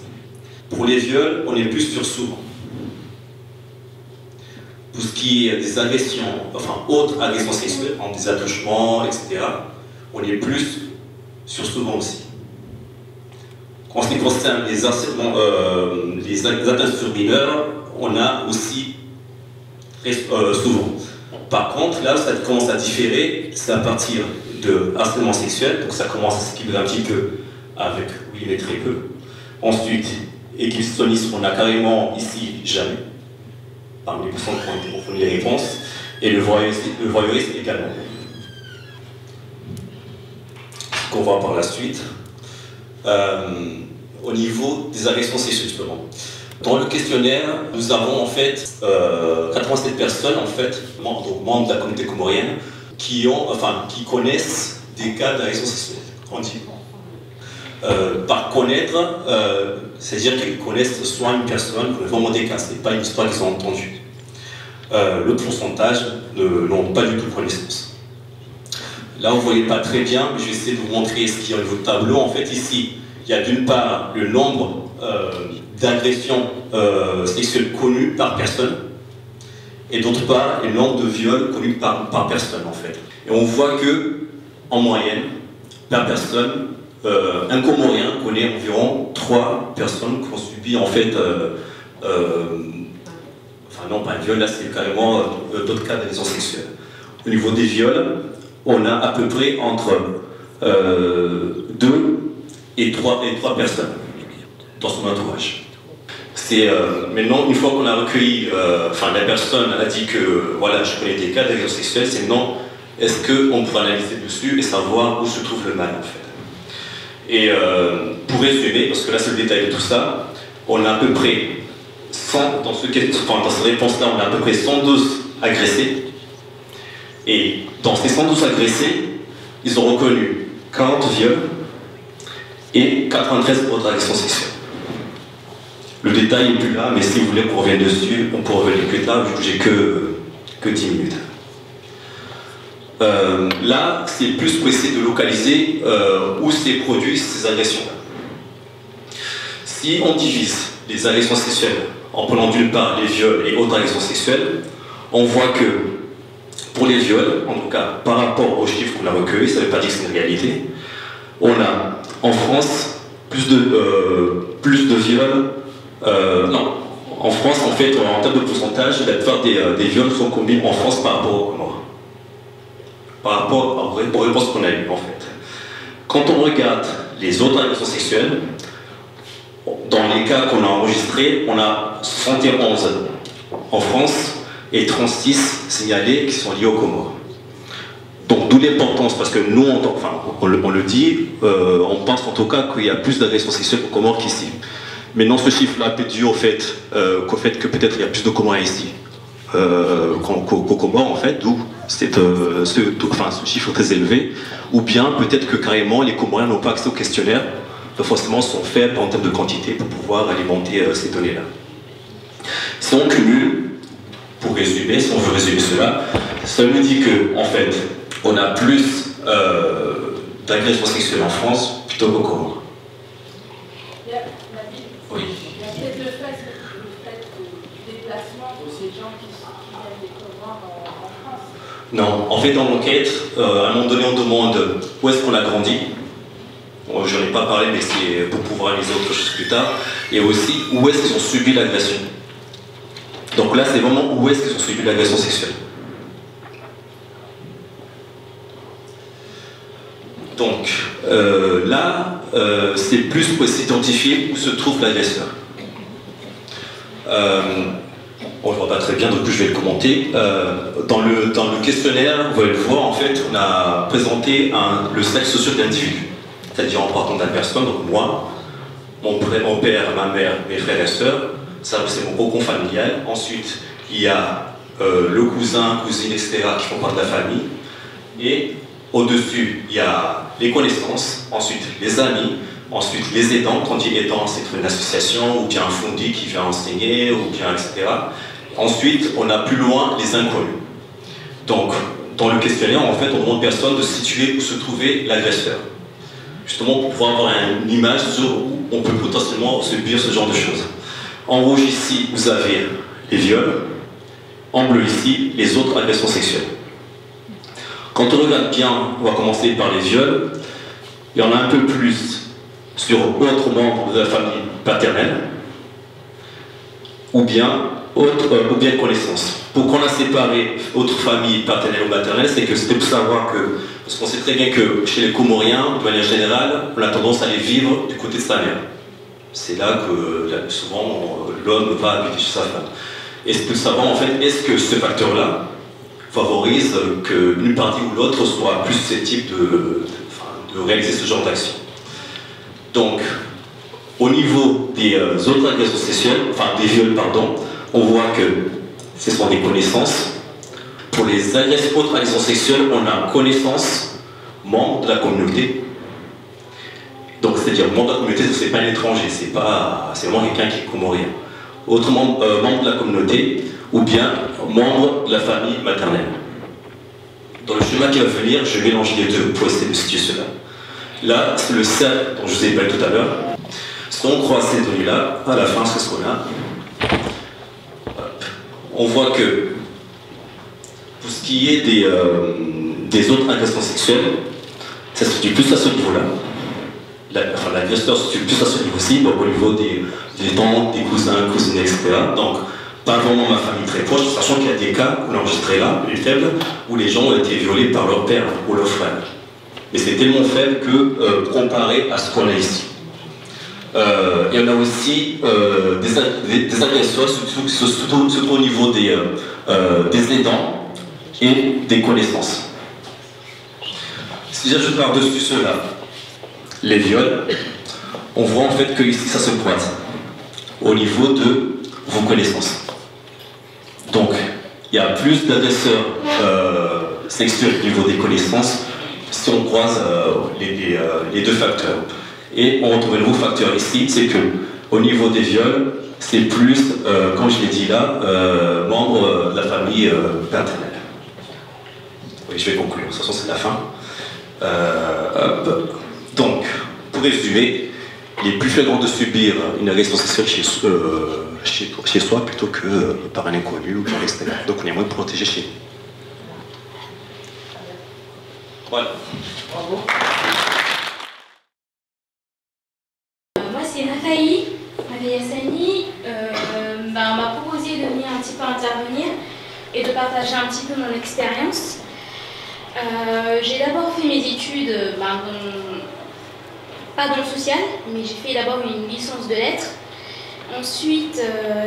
Speaker 8: Pour les viols, on est plus sur souvent. Pour ce qui est des agressions, enfin autres agressions sexuelles, en des attouchements, etc., on est plus sur souvent aussi. En ce qui concerne les harcèlements, les atteintes sur mineurs, on a aussi souvent. Par contre, là, ça commence à différer, c'est à partir de harcèlement sexuel, donc ça commence à s'équilibrer un petit peu avec, oui, mais très peu. Ensuite, exhibitionnisme, on a carrément ici jamais, parmi les personnes qui ont fourni les réponses, et le voyeurisme également. Ce qu'on voit par la suite. Au niveau des agressions sexuelles, justement. Dans le questionnaire, nous avons en fait 87 personnes, en fait, membres de la communauté comorienne, qui connaissent des cas d'agression sexuelle. Par connaître, c'est-à-dire qu'ils connaissent soit une personne, vraiment des cas, ce n'est pas une histoire qu'ils ont entendue. L'autre pourcentage n'ont pas du tout connaissance. Là, vous ne voyez pas très bien, mais je vais essayer de vous montrer ce qu'il y a au niveau du tableau. En fait, ici, il y a d'une part le nombre d'agressions sexuelles connues par personne, et d'autre part le nombre de viols connus par personne, en fait. Et on voit que, en moyenne, par personne, un Comorien connaît environ 3 personnes qui ont subi en fait, enfin non pas un viol, là c'est carrément d'autres cas d'agression sexuelle. Au niveau des viols, on a à peu près entre 2 et 3 personnes dans son entourage. C'est maintenant, une fois qu'on a recueilli, enfin la personne a dit que voilà, je connais des cas d'agression sexuelle, c'est maintenant, est-ce qu'on peut analyser dessus et savoir où se trouve le mal en fait. Et pour résumer, parce que là c'est le détail de tout ça, on a à peu près 100, dans cette réponse-là, on a à peu près 112 agressés. Et dans ces 112 agressés, ils ont reconnu 40 viols et 93 autres agressions sexuelles. Le détail n'est plus là, mais si vous voulez qu'on revienne dessus, on peut revenir plus tard, vu que j'ai que 10 minutes. Là, c'est plus pour essayer de localiser où s'est produit ces agressions-là. Si on divise les agressions sexuelles en prenant d'une part les viols et autres agressions sexuelles, on voit que pour les viols, en tout cas par rapport aux chiffres qu'on a recueillis, ça ne veut pas dire que c'est une réalité, on a en France plus de viols. Non, en France, en fait, en termes de pourcentage, la plupart des viols sont commis en France par rapport aux Comores. Par rapport aux réponses qu'on a eues, en fait. Quand on regarde les autres agressions sexuelles, dans les cas qu'on a enregistrés, on a 71 en France et 36 signalés qui sont liés aux Comores. Donc d'où l'importance, parce que nous, on le dit, on pense en tout cas qu'il y a plus d'agressions sexuelles aux Comores qu'ici. Maintenant, ce chiffre-là peut être dû au fait que peut-être il y a plus de Comoriens ici qu'aux Comores, en fait, d'où ce chiffre très élevé, ou bien peut-être que carrément les Comoriens n'ont pas accès au questionnaire, donc forcément sont faibles en termes de quantité pour pouvoir alimenter ces données-là. Si on cumule, pour résumer, si on veut résumer cela, ça nous dit que, en fait, on a plus d'agressions sexuelles en France plutôt qu'aux Comores. Oui.
Speaker 9: Il y a peut-être le fait du déplacement de ces gens qui viennent des Comores en France.
Speaker 8: Non, en fait dans l'enquête, à un moment donné on demande où est-ce qu'on a grandi. Bon, je n'en ai pas parlé mais c'est pour pouvoir les autres choses plus tard. Et aussi où est-ce qu'ils ont subi l'agression. Donc là c'est vraiment où est-ce qu'ils ont subi l'agression sexuelle. Donc là, c'est plus pour essayer d'identifier où se trouve l'agresseur. On ne le voit pas très bien, donc je vais le commenter. Dans le questionnaire, vous allez le voir, en fait, on a présenté le cercle social de l'individu. C'est-à-dire en partant de la personne, donc moi, mon père, ma mère, mes frères et sœurs, ça c'est mon cocon familial. Ensuite, il y a le cousin, cousine, etc. qui font part de la famille. Et au-dessus, il y a les connaissances, ensuite les amis, ensuite les aidants. Quand il y a aidant, c'est une association ou bien un fondi qui vient enseigner, ou bien etc. Ensuite, on a plus loin les inconnus. Donc, dans le questionnaire, en fait, on demande aux personnes de situer où se trouvait l'agresseur. Justement, pour pouvoir avoir une image sur où on peut potentiellement subir ce genre de choses. En rouge, ici, vous avez les viols. En bleu, ici, les autres agressions sexuelles. Quand on regarde bien, on va commencer par les viols. Il y en a un peu plus sur autres membres de la famille paternelle, ou bien connaissances. Pourquoi on a séparé autre famille paternelle ou maternelle, c'est que c'était pour savoir que, parce qu'on sait très bien que chez les Comoriens, de manière générale, on a tendance à les vivre du côté de sa mère. C'est là que souvent l'homme va habiter chez sa femme. Et c'est pour savoir en fait, est-ce que ce facteur-là favorise qu'une partie ou l'autre soit plus susceptible de réaliser ce genre d'action. Donc, au niveau des autres agressions sexuelles, enfin des viols, pardon, on voit que ce sont des connaissances. Pour les autres agressions sexuelles, on a connaissance, membre de la communauté. Donc, c'est-à-dire membre de la communauté, ce n'est pas un étranger, c'est vraiment quelqu'un qui est comorien. Autrement, membre de la communauté, ou bien membre de la famille maternelle. Dans le schéma qui va venir, je vais mélanger les deux pour essayer de situer cela. Là, c'est le cercle dont je vous ai parlé tout à l'heure. Si on croise ces données-là, à la fin, c'est ce qu'on a. On voit que, pour ce qui est des autres agressions sexuelles, ça se situe plus à ce niveau-là. l'agresseur se situe plus à ce niveau-ci, donc au niveau des tantes, des cousins, cousines, etc. Donc, pas vraiment ma famille très proche, sachant qu'il y a des cas, on a enregistré là, les faibles, où les gens ont été violés par leur père ou leur frère. Mais c'est tellement faible que comparé à ce qu'on a ici. Il y en a aussi des agresseurs, surtout au niveau des aidants et des connaissances. Si j'ajoute par-dessus cela les viols, on voit en fait que ici ça se pointe au niveau de vos connaissances. Donc, il y a plus d'agresseurs sexuels au niveau des connaissances si on croise les deux facteurs. Et on retrouve un nouveau facteur ici, c'est que au niveau des viols, c'est plus, comme je l'ai dit là, membre de la famille paternelle. Oui, je vais conclure, de toute façon c'est la fin. Donc, pour résumer, il est plus flagrant de subir une agression sexuelle chez soi plutôt que par un inconnu ou par l'extérieur. Donc on est moins protégé chez nous. Voilà. Bravo.
Speaker 10: Moi c'est Nathalie Assani. On m'a proposé de venir un petit peu intervenir et de partager un petit peu mon expérience. J'ai d'abord fait mes études, pas dans le social, mais j'ai fait d'abord une licence de lettres. Ensuite,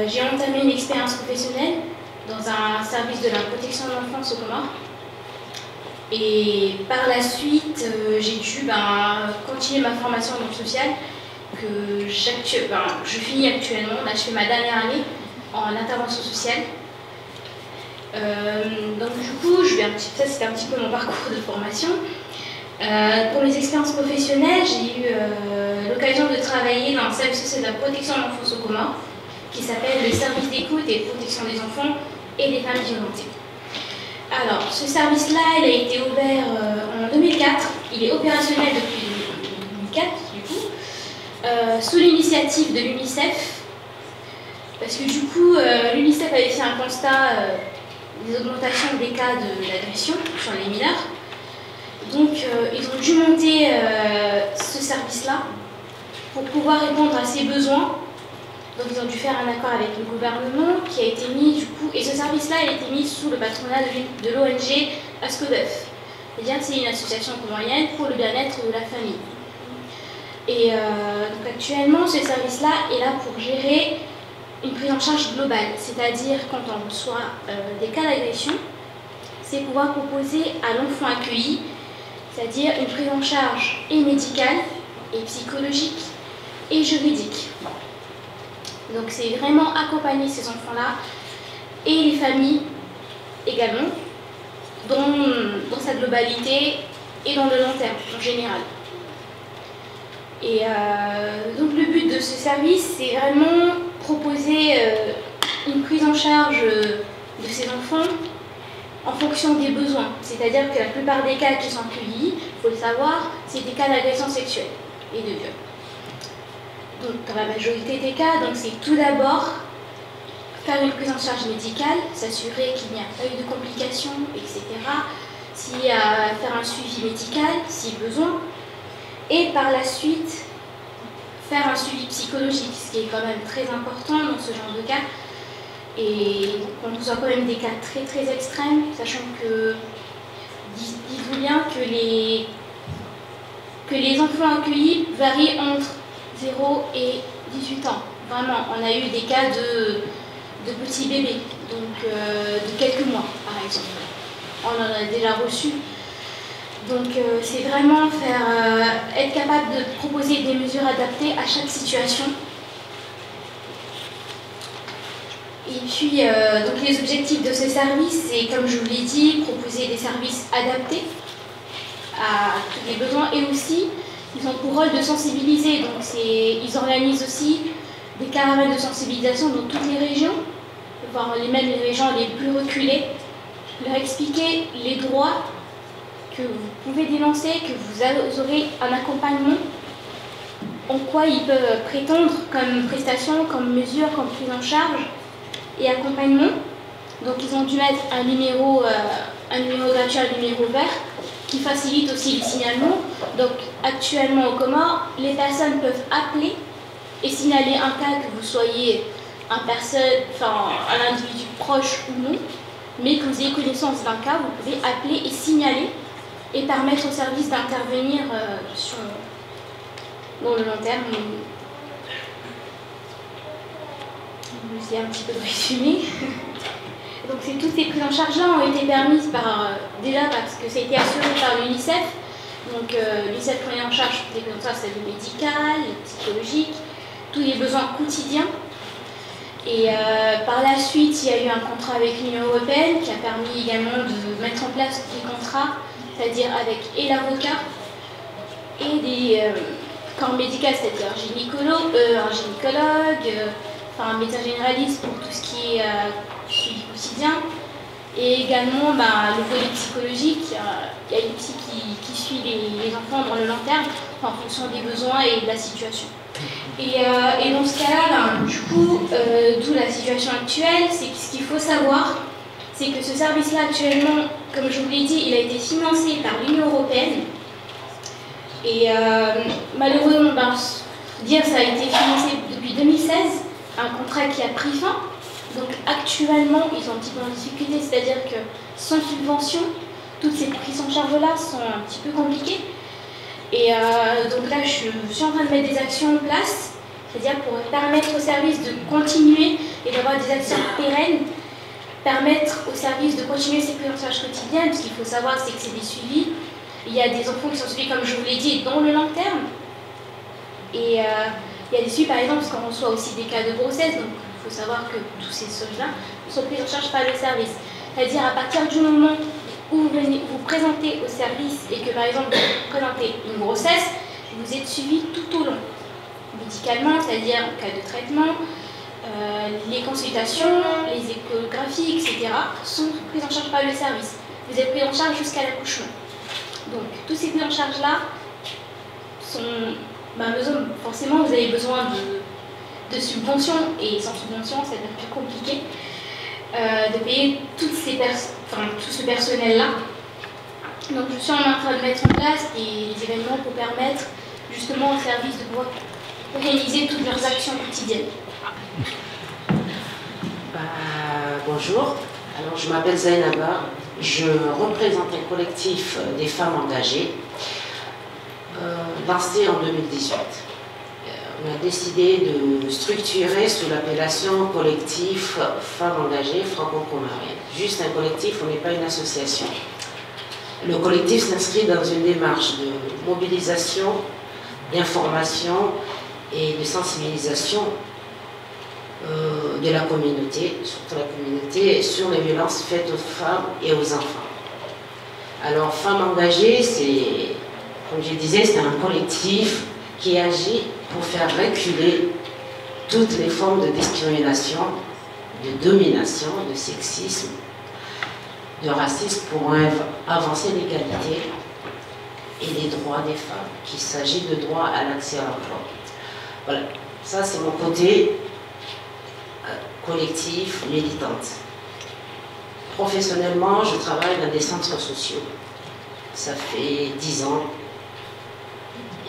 Speaker 10: j'ai entamé une expérience professionnelle dans un service de la protection de l'enfance au Comores. Et par la suite, j'ai dû continuer ma formation dans le social, que je finis actuellement. Là, je fais ma dernière année en intervention sociale. Donc du coup, ça c'était un petit peu mon parcours de formation. Pour mes expériences professionnelles, j'ai eu l'occasion de travailler dans le service social de la protection de l'enfance au Comores, qui s'appelle le service d'écoute et de protection des enfants et des familles violentées. Alors, ce service-là, il a été ouvert en 2004. Il est opérationnel depuis 2004, du coup, sous l'initiative de l'UNICEF, parce que du coup, l'UNICEF avait fait un constat des augmentations des cas d'agression sur les mineurs. Donc ils ont dû monter ce service-là pour pouvoir répondre à ces besoins. Donc ils ont dû faire un accord avec le gouvernement qui a été mis du coup, et ce service-là a été mis sous le patronat de l'ONG ASCODEF. C'est-à-dire que c'est une association comorienne pour le bien-être de la famille. Et donc actuellement, ce service-là est là pour gérer une prise en charge globale, c'est-à-dire quand on reçoit des cas d'agression, c'est pouvoir proposer à l'enfant accueilli, c'est-à-dire une prise en charge et médicale, et psychologique, et juridique. Donc c'est vraiment accompagner ces enfants-là, et les familles également, dans sa globalité et dans le long terme en général. Et donc le but de ce service, c'est vraiment proposer une prise en charge de ces enfants en fonction des besoins. C'est-à-dire que la plupart des cas qui sont accueillis, il faut le savoir, c'est des cas d'agression sexuelle et de viol. Donc dans la majorité des cas, c'est tout d'abord faire une prise en charge médicale, s'assurer qu'il n'y a pas eu de complications, etc. Faire un suivi médical si besoin. Et par la suite, faire un suivi psychologique, ce qui est quand même très important dans ce genre de cas. Et on reçoit quand même des cas très très extrêmes, sachant que, dites-vous bien que les enfants accueillis varient entre 0 et 18 ans. Vraiment, on a eu des cas de petits bébés, donc de quelques mois par exemple. On en a déjà reçu. Donc c'est vraiment être capable de proposer des mesures adaptées à chaque situation. Et puis donc les objectifs de ce service, c'est comme je vous l'ai dit, proposer des services adaptés à tous les besoins, et aussi ils ont pour rôle de sensibiliser. Donc ils organisent aussi des caravanes de sensibilisation dans toutes les régions, voire même les régions les plus reculées, leur expliquer les droits que vous pouvez dénoncer, que vous aurez un accompagnement, en quoi ils peuvent prétendre comme prestation, comme mesure, comme prise en charge et accompagnement. Donc ils ont dû mettre un numéro gratuit, un numéro vert, qui facilite aussi le signalement. Donc actuellement au Comores, les personnes peuvent appeler et signaler un cas, que vous soyez un individu proche ou non, mais que vous ayez connaissance d'un cas, vous pouvez appeler et signaler et permettre au service d'intervenir dans le long terme. J'ai un petit peu de résumé. Donc toutes ces prises en charge-là ont été permises déjà parce que ça a été assuré par l'UNICEF. Donc l'UNICEF prenait en charge toutes les prises en charge, c'est le médical, le psychologique, tous les besoins quotidiens. Et par la suite, il y a eu un contrat avec l'Union européenne qui a permis également de mettre en place des contrats, c'est-à-dire avec l'avocat et des corps médicaux, c'est-à-dire un gynécologue, un médecin généraliste pour tout ce qui est suivi quotidien. Et également le volet psychologique, il y a une psy qui suit les enfants dans le long terme en fonction des besoins et de la situation. Et dans ce cas-là, d'où la situation actuelle, c'est que ce qu'il faut savoir, c'est que ce service-là actuellement, comme je vous l'ai dit, il a été financé par l'Union européenne. Et malheureusement, ça a été financé depuis 2016, un contrat qui a pris fin. Donc actuellement, ils sont un petit peu en difficulté, c'est-à-dire que sans subvention, toutes ces prises en charge-là sont un petit peu compliquées. Et donc là, je suis en train de mettre des actions en place, c'est-à-dire pour permettre au service de continuer et d'avoir des actions pérennes, permettre au service de continuer ses prises en charge quotidiennes, parce qu'il faut savoir c'est que c'est des suivis. Il y a des enfants qui sont suivis, comme je vous l'ai dit, dans le long terme. Et il y a des suivis, par exemple, parce qu'on reçoit aussi des cas de grossesse, donc il faut savoir que tous ces choses-là sont pris en charge par le service. C'est-à-dire à partir du moment où vous venez vous présenter au service et que par exemple vous présentez une grossesse, vous êtes suivi tout au long. Médicalement, c'est-à-dire en cas de traitement, les consultations, les échographies, etc. sont prises en charge par le service. Vous êtes pris en charge jusqu'à l'accouchement. Donc, tous ces prises en charge-là sont forcément, vous avez besoin de subventions, et sans subvention, ça devient plus compliqué de payer tout ce personnel-là. Donc, je suis en train de mettre en place des événements pour permettre justement au service de pouvoir réaliser toutes leurs actions quotidiennes.
Speaker 11: Bonjour, alors je m'appelle Zainaba, je représente un collectif des femmes engagées lancé en 2018. On a décidé de structurer sous l'appellation collectif femmes engagées franco-comoriennes. Juste un collectif, on n'est pas une association. Le collectif s'inscrit dans une démarche de mobilisation, d'information et de sensibilisation de la communauté, surtout la communauté, sur les violences faites aux femmes et aux enfants. Alors, Femmes engagées, c'est, comme je disais, c'est un collectif qui agit pour faire reculer toutes les formes de discrimination, de domination, de sexisme, de racisme pour avancer l'égalité et les droits des femmes, qu'il s'agit de droit à l'accès à l'emploi. Voilà, ça c'est mon côté collectif, militante. Professionnellement, je travaille dans des centres sociaux. Ça fait 10 ans.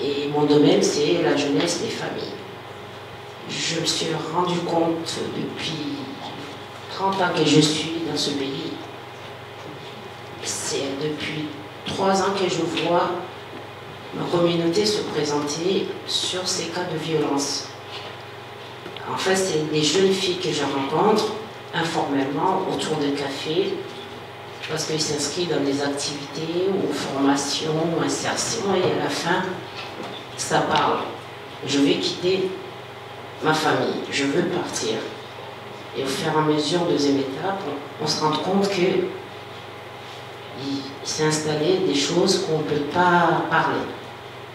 Speaker 11: Et mon domaine, c'est la jeunesse des familles. Je me suis rendu compte depuis 30 ans que je suis dans ce pays. C'est depuis 3 ans que je vois ma communauté se présenter sur ces cas de violence. En fait, c'est des jeunes filles que je rencontre informellement autour d'un café parce qu'ils s'inscrivent dans des activités ou formations ou insertions et à la fin, ça parle. Je vais quitter ma famille, je veux partir. Et au fur et à mesure, deuxième étape, on se rend compte que il s'est installé des choses qu'on ne peut pas parler.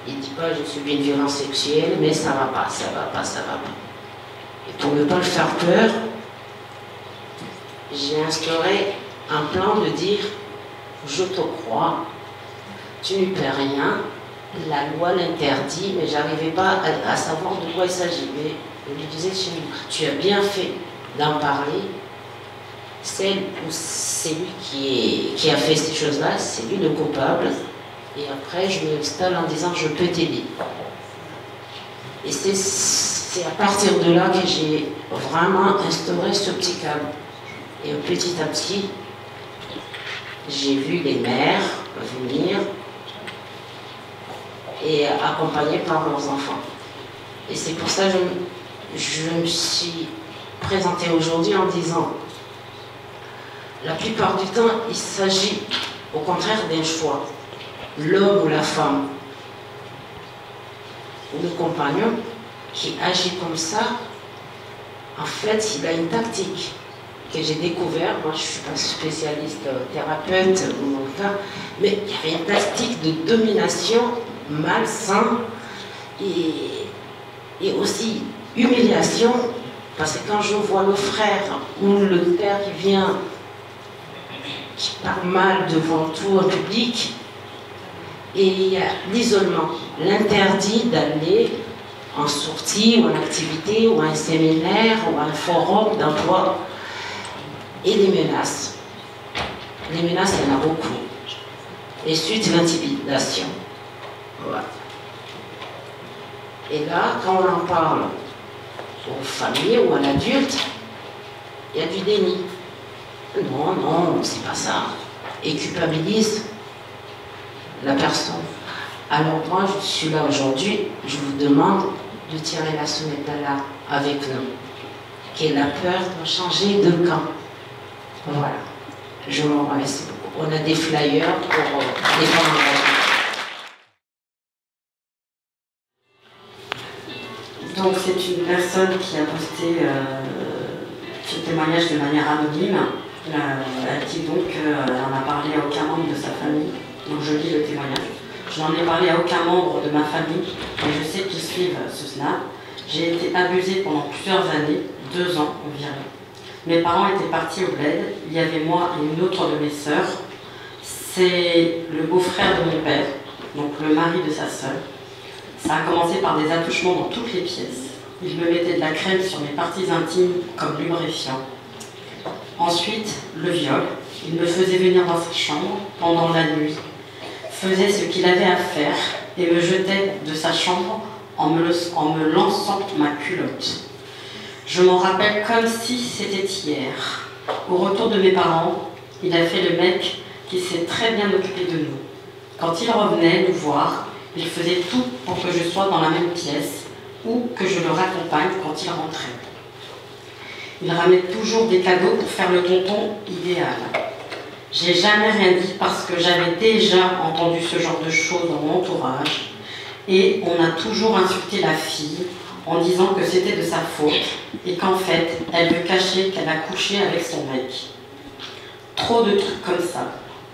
Speaker 11: Il ne dit pas je subis une violence sexuelle, mais ça ne va pas, ça ne va pas, ça ne va pas. Et pour ne pas le faire peur, j'ai instauré un plan de dire je te crois, tu n'y peux rien, la loi l'interdit, mais je n'arrivais pas à savoir de quoi il s'agit. Mais je lui disais tu as bien fait d'en parler. Celle ou celui qui a fait ces choses-là, c'est lui le coupable. Et après, je m'installe en disant je peux t'aider. Et c'est à partir de là que j'ai vraiment instauré ce petit cadre. Et petit à petit, j'ai vu les mères venir et accompagnées par leurs enfants. Et c'est pour ça que je me suis présentée aujourd'hui en disant, la plupart du temps, il s'agit au contraire d'un choix. L'homme ou la femme, ou le compagnon qui agit comme ça, en fait, il a une tactique que j'ai découvert. Moi, je ne suis pas spécialiste thérapeute, mais il y avait une tactique de domination malsaine et aussi humiliation, parce que quand je vois le frère ou le père qui parle mal devant tout un public, et il y a l'isolement, l'interdit d'aller en sortie ou en activité ou à un séminaire ou à un forum d'emploi, et les menaces. Les menaces, il y en a beaucoup. Et suite l'intimidation. Voilà. Et là, quand on en parle aux familles ou à l'adulte, il y a du déni. Non, non, c'est pas ça. Et culpabilise la personne. Alors moi, je suis là aujourd'hui, je vous demande de tirer la sonnette d'alarme avec nous. Que la peur doit changer de camp. Voilà. Je vous remercie beaucoup. On a des flyers pour défendre l'engagement.
Speaker 12: Donc c'est une personne qui a posté ce témoignage de manière anonyme. Elle dit donc qu'elle n'en a parlé à aucun membre de sa famille. Donc je lis le témoignage. Je n'en ai parlé à aucun membre de ma famille, mais je sais qu'ils suivent ce snap. J'ai été abusée pendant plusieurs années, 2 ans environ. Mes parents étaient partis au bled. Il y avait moi et une autre de mes sœurs. C'est le beau-frère de mon père, donc le mari de sa sœur. Ça a commencé par des attouchements dans toutes les pièces. Il me mettait de la crème sur mes parties intimes comme lubrifiant. Ensuite, le viol. Il me faisait venir dans sa chambre pendant la nuit, faisait ce qu'il avait à faire et me jetait de sa chambre en me lançant ma culotte. Je m'en rappelle comme si c'était hier. Au retour de mes parents, il a fait le mec qui s'est très bien occupé de nous. Quand il revenait nous voir, il faisait tout pour que je sois dans la même pièce ou que je le raccompagne quand il rentrait. Il ramenait toujours des cadeaux pour faire le tonton idéal. J'ai jamais rien dit parce que j'avais déjà entendu ce genre de choses dans mon entourage et on a toujours insulté la fille en disant que c'était de sa faute et qu'en fait, elle veut cacher qu'elle a couché avec son mec. Trop de trucs comme ça.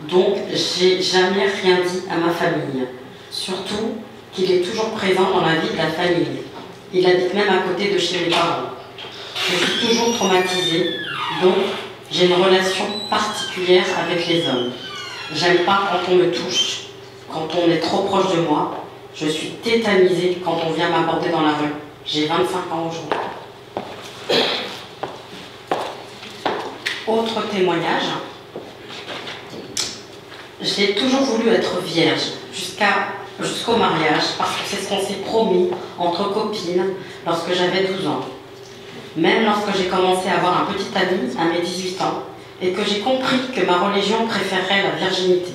Speaker 12: Donc, j'ai jamais rien dit à ma famille. Surtout qu'il est toujours présent dans la vie de la famille. Il habite même à côté de chez mes parents. Je suis toujours traumatisée, donc j'ai une relation particulière avec les hommes. J'aime pas quand on me touche, quand on est trop proche de moi. Je suis tétanisée quand on vient m'aborder dans la rue. J'ai 25 ans aujourd'hui. Autre témoignage. J'ai toujours voulu être vierge jusqu'au mariage parce que c'est ce qu'on s'est promis entre copines lorsque j'avais 12 ans. Même lorsque j'ai commencé à avoir un petit ami à mes 18 ans et que j'ai compris que ma religion préférerait la virginité.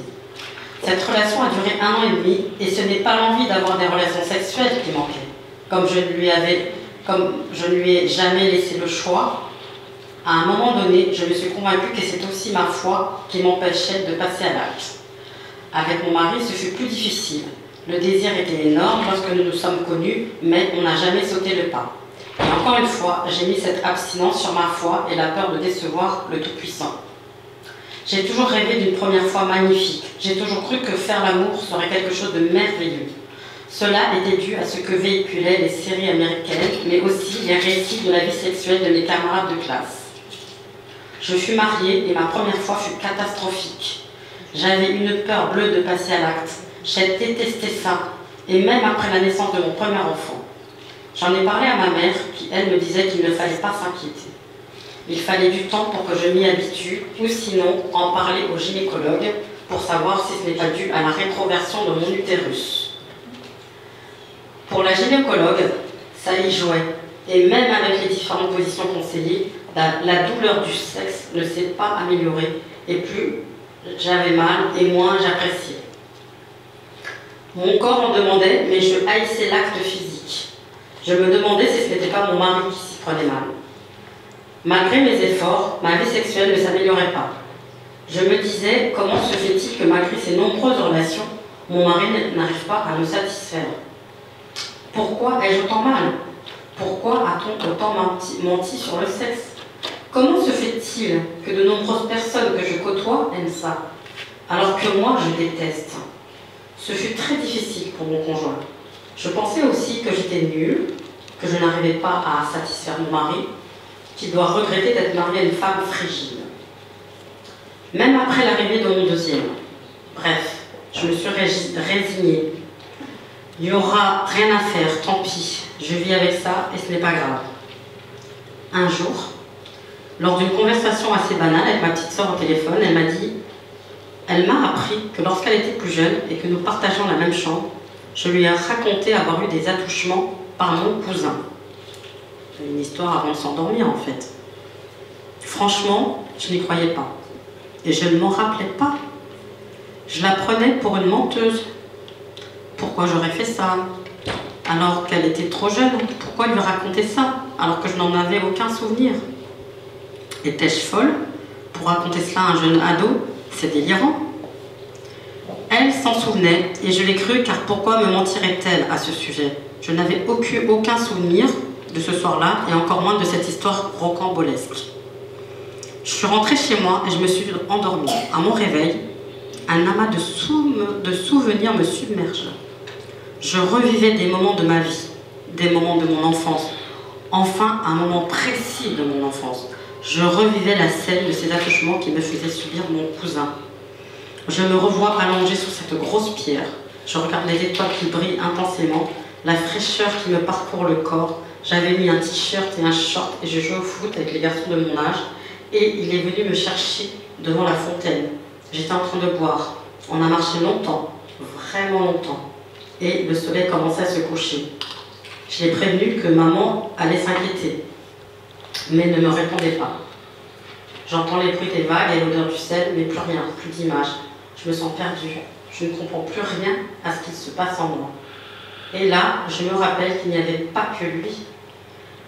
Speaker 12: Cette relation a duré 1 an et demi et ce n'est pas l'envie d'avoir des relations sexuelles qui manquait. Comme je ne lui ai jamais laissé le choix, à un moment donné, je me suis convaincue que c'est aussi ma foi qui m'empêchait de passer à l'acte. Avec mon mari, ce fut plus difficile. Le désir était énorme lorsque nous nous sommes connus, mais on n'a jamais sauté le pas. Et encore une fois, j'ai mis cette abstinence sur ma foi et la peur de décevoir le Tout-Puissant. J'ai toujours rêvé d'une première fois magnifique. J'ai toujours cru que faire l'amour serait quelque chose de merveilleux. Cela était dû à ce que véhiculaient les séries américaines, mais aussi les récits de la vie sexuelle de mes camarades de classe. Je fus mariée et ma première fois fut catastrophique. J'avais une peur bleue de passer à l'acte. J'ai détesté ça, et même après la naissance de mon premier enfant. J'en ai parlé à ma mère, qui elle me disait qu'il ne fallait pas s'inquiéter. Il fallait du temps pour que je m'y habitue, ou sinon en parler au gynécologue, pour savoir si ce n'est pas dû à la rétroversion de mon utérus. Pour la gynécologue, ça y jouait. Et même avec les différentes positions conseillées, la douleur du sexe ne s'est pas améliorée. Et plus j'avais mal et moins j'appréciais. Mon corps en demandait, mais je haïssais l'acte physique. Je me demandais si ce n'était pas mon mari qui s'y prenait mal. Malgré mes efforts, ma vie sexuelle ne s'améliorait pas. Je me disais, comment se fait-il que malgré ces nombreuses relations, mon mari n'arrive pas à me satisfaire? Pourquoi ai-je autant mal? Pourquoi a-t-on autant menti sur le sexe? Comment se fait-il que de nombreuses personnes que je côtoie aiment ça, alors que moi je déteste? Ce fut très difficile pour mon conjoint. Je pensais aussi que j'étais nulle, que je n'arrivais pas à satisfaire mon mari, qu'il doit regretter d'être marié à une femme frigide. Même après l'arrivée de mon deuxième. Bref, je me suis résignée. Il n'y aura rien à faire, tant pis. Je vis avec ça et ce n'est pas grave. Un jour, lors d'une conversation assez banale avec ma petite sœur au téléphone, elle m'a appris que lorsqu'elle était plus jeune et que nous partageons la même chambre, je lui ai raconté avoir eu des attouchements par mon cousin. Une histoire avant de s'endormir en fait. Franchement, je n'y croyais pas. Et je ne m'en rappelais pas. Je la prenais pour une menteuse. Pourquoi j'aurais fait ça? Alors qu'elle était trop jeune, pourquoi lui raconter ça alors que je n'en avais aucun souvenir? Étais-je folle pour raconter cela à un jeune ado? C'est délirant. Elle s'en souvenait et je l'ai cru car pourquoi me mentirait-elle à ce sujet? Je n'avais aucun souvenir de ce soir-là et encore moins de cette histoire rocambolesque. Je suis rentrée chez moi et je me suis endormie. À mon réveil, un amas de souvenirs me submerge. Je revivais des moments de ma vie, des moments de mon enfance, enfin un moment précis de mon enfance. Je revivais la scène de ces attouchements qui me faisaient subir mon cousin. Je me revois allongée sur cette grosse pierre. Je regarde les étoiles qui brillent intensément, la fraîcheur qui me parcourt le corps. J'avais mis un t-shirt et un short et je jouais au foot avec les garçons de mon âge. Et il est venu me chercher devant la fontaine. J'étais en train de boire. On a marché longtemps, vraiment longtemps. Et le soleil commençait à se coucher. Je l'ai prévenu que maman allait s'inquiéter, mais ne me répondait pas. J'entends les bruits des vagues et l'odeur du sel, mais plus rien, plus d'image. Je me sens perdue. Je ne comprends plus rien à ce qui se passe en moi. Et là, je me rappelle qu'il n'y avait pas que lui.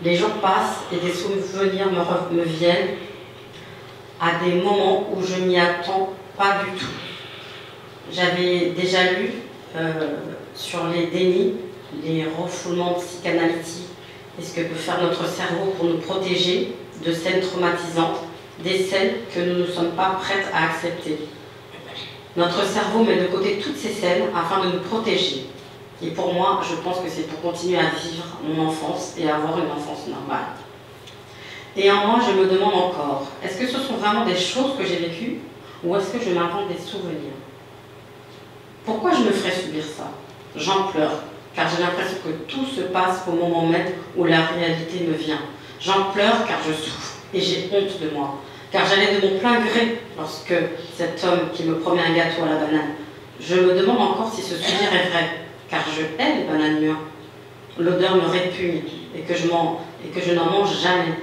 Speaker 12: Les jours passent et des souvenirs me viennent à des moments où je m'y attends pas du tout. J'avais déjà lu sur les dénis, les refoulements psychanalytiques et ce que peut faire notre cerveau pour nous protéger de scènes traumatisantes, des scènes que nous ne sommes pas prêtes à accepter. Notre cerveau met de côté toutes ces scènes afin de nous protéger. Et pour moi, je pense que c'est pour continuer à vivre mon enfance et avoir une enfance normale. Et en moi, je me demande encore, est-ce que ce sont vraiment des choses que j'ai vécues ou est-ce que je m'invente des souvenirs? Pourquoi je me ferais subir ça? J'en pleure, car j'ai l'impression que tout se passe au moment même où la réalité me vient. J'en pleure car je souffre et j'ai honte de moi, car j'allais de mon plein gré lorsque cet homme qui me promet un gâteau à la banane. Je me demande encore si ce souvenir est vrai, car je hais les bananes mûres. L'odeur me répugne et que je n'en mange jamais.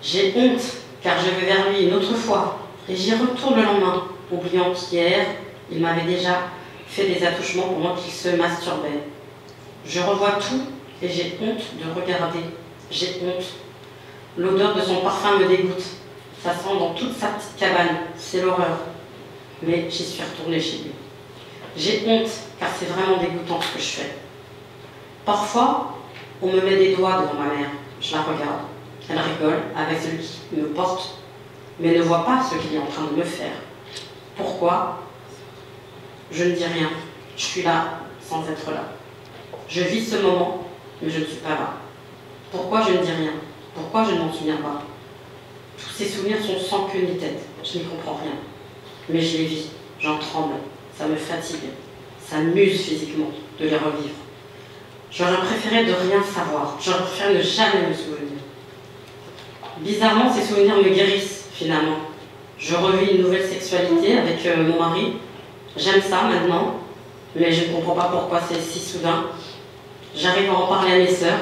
Speaker 12: J'ai honte, car je vais vers lui une autre fois, et j'y retourne le lendemain, oubliant qu'hier, il m'avait déjà fait des attouchements pendant qu'il se masturbait. Je revois tout, et j'ai honte de regarder. J'ai honte. L'odeur de son parfum me dégoûte. Ça sent dans toute sa petite cabane, c'est l'horreur. Mais j'y suis retournée chez lui. J'ai honte, car c'est vraiment dégoûtant ce que je fais. Parfois, on me met des doigts devant ma mère. Je la regarde. Elle rigole avec celui qui me porte, mais ne voit pas ce qu'il est en train de me faire. Pourquoi? Je ne dis rien. Je suis là, sans être là. Je vis ce moment, mais je ne suis pas là. Pourquoi je ne dis rien? Pourquoi je ne m'en souviens pas? Tous ces souvenirs sont sans queue ni tête. Je n'y comprends rien. Mais je les vis, j'en tremble. Ça me fatigue. Ça m'use physiquement de les revivre. J'aurais préféré de rien savoir. J'aurais préféré ne jamais me souvenir. Bizarrement, ces souvenirs me guérissent, finalement. Je revis une nouvelle sexualité avec mon mari. J'aime ça maintenant, mais je ne comprends pas pourquoi c'est si soudain. J'arrive à en parler à mes sœurs,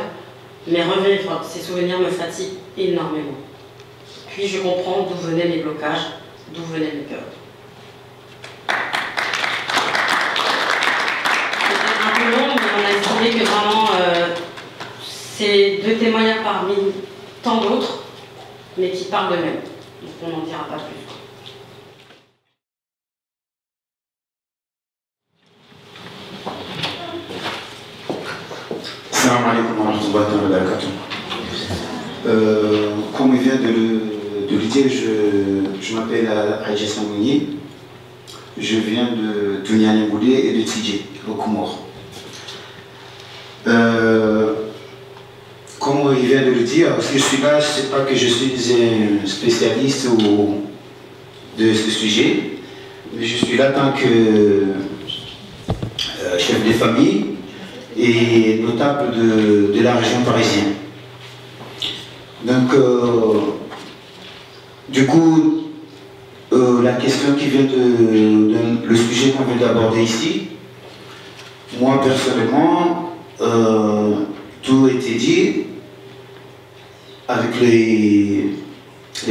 Speaker 12: mais revivre ces souvenirs me fatigue énormément. Puis je comprends d'où venaient les blocages, d'où venaient les peurs. C'était un peu long, mais on a estimé que vraiment c'est 2 témoignages parmi tant d'autres, mais qui parlent d'eux-mêmes. Donc on n'en dira pas plus.
Speaker 13: Salam alaikum wa rahmatullahi wa barakatuh. Comme il vient de le dire, je m'appelle Aïcha Samouni. Je viens de Touniani-Boudé et de Tidjé, au Comores. Comme il vient de le dire, parce que je suis là, je ne sais pas que je suis un spécialiste de ce sujet, mais je suis là en tant que chef de famille et notable de la région parisienne. Donc, du coup, la question qui vient le sujet qu'on vient d'aborder ici, moi personnellement, tout a été dit avec les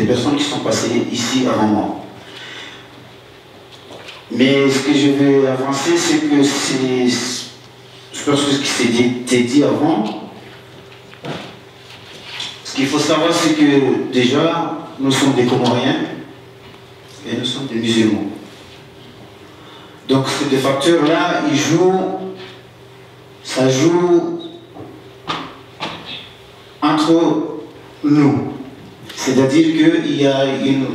Speaker 13: personnes qui sont passées ici avant moi. Mais ce que je vais avancer, c'est que ce qui s'est dit avant, ce qu'il faut savoir, c'est que déjà, nous sommes des Comoriens et nous sommes des musulmans. Donc ces deux facteurs-là, ça joue entre nous. C'est-à-dire qu'il y a une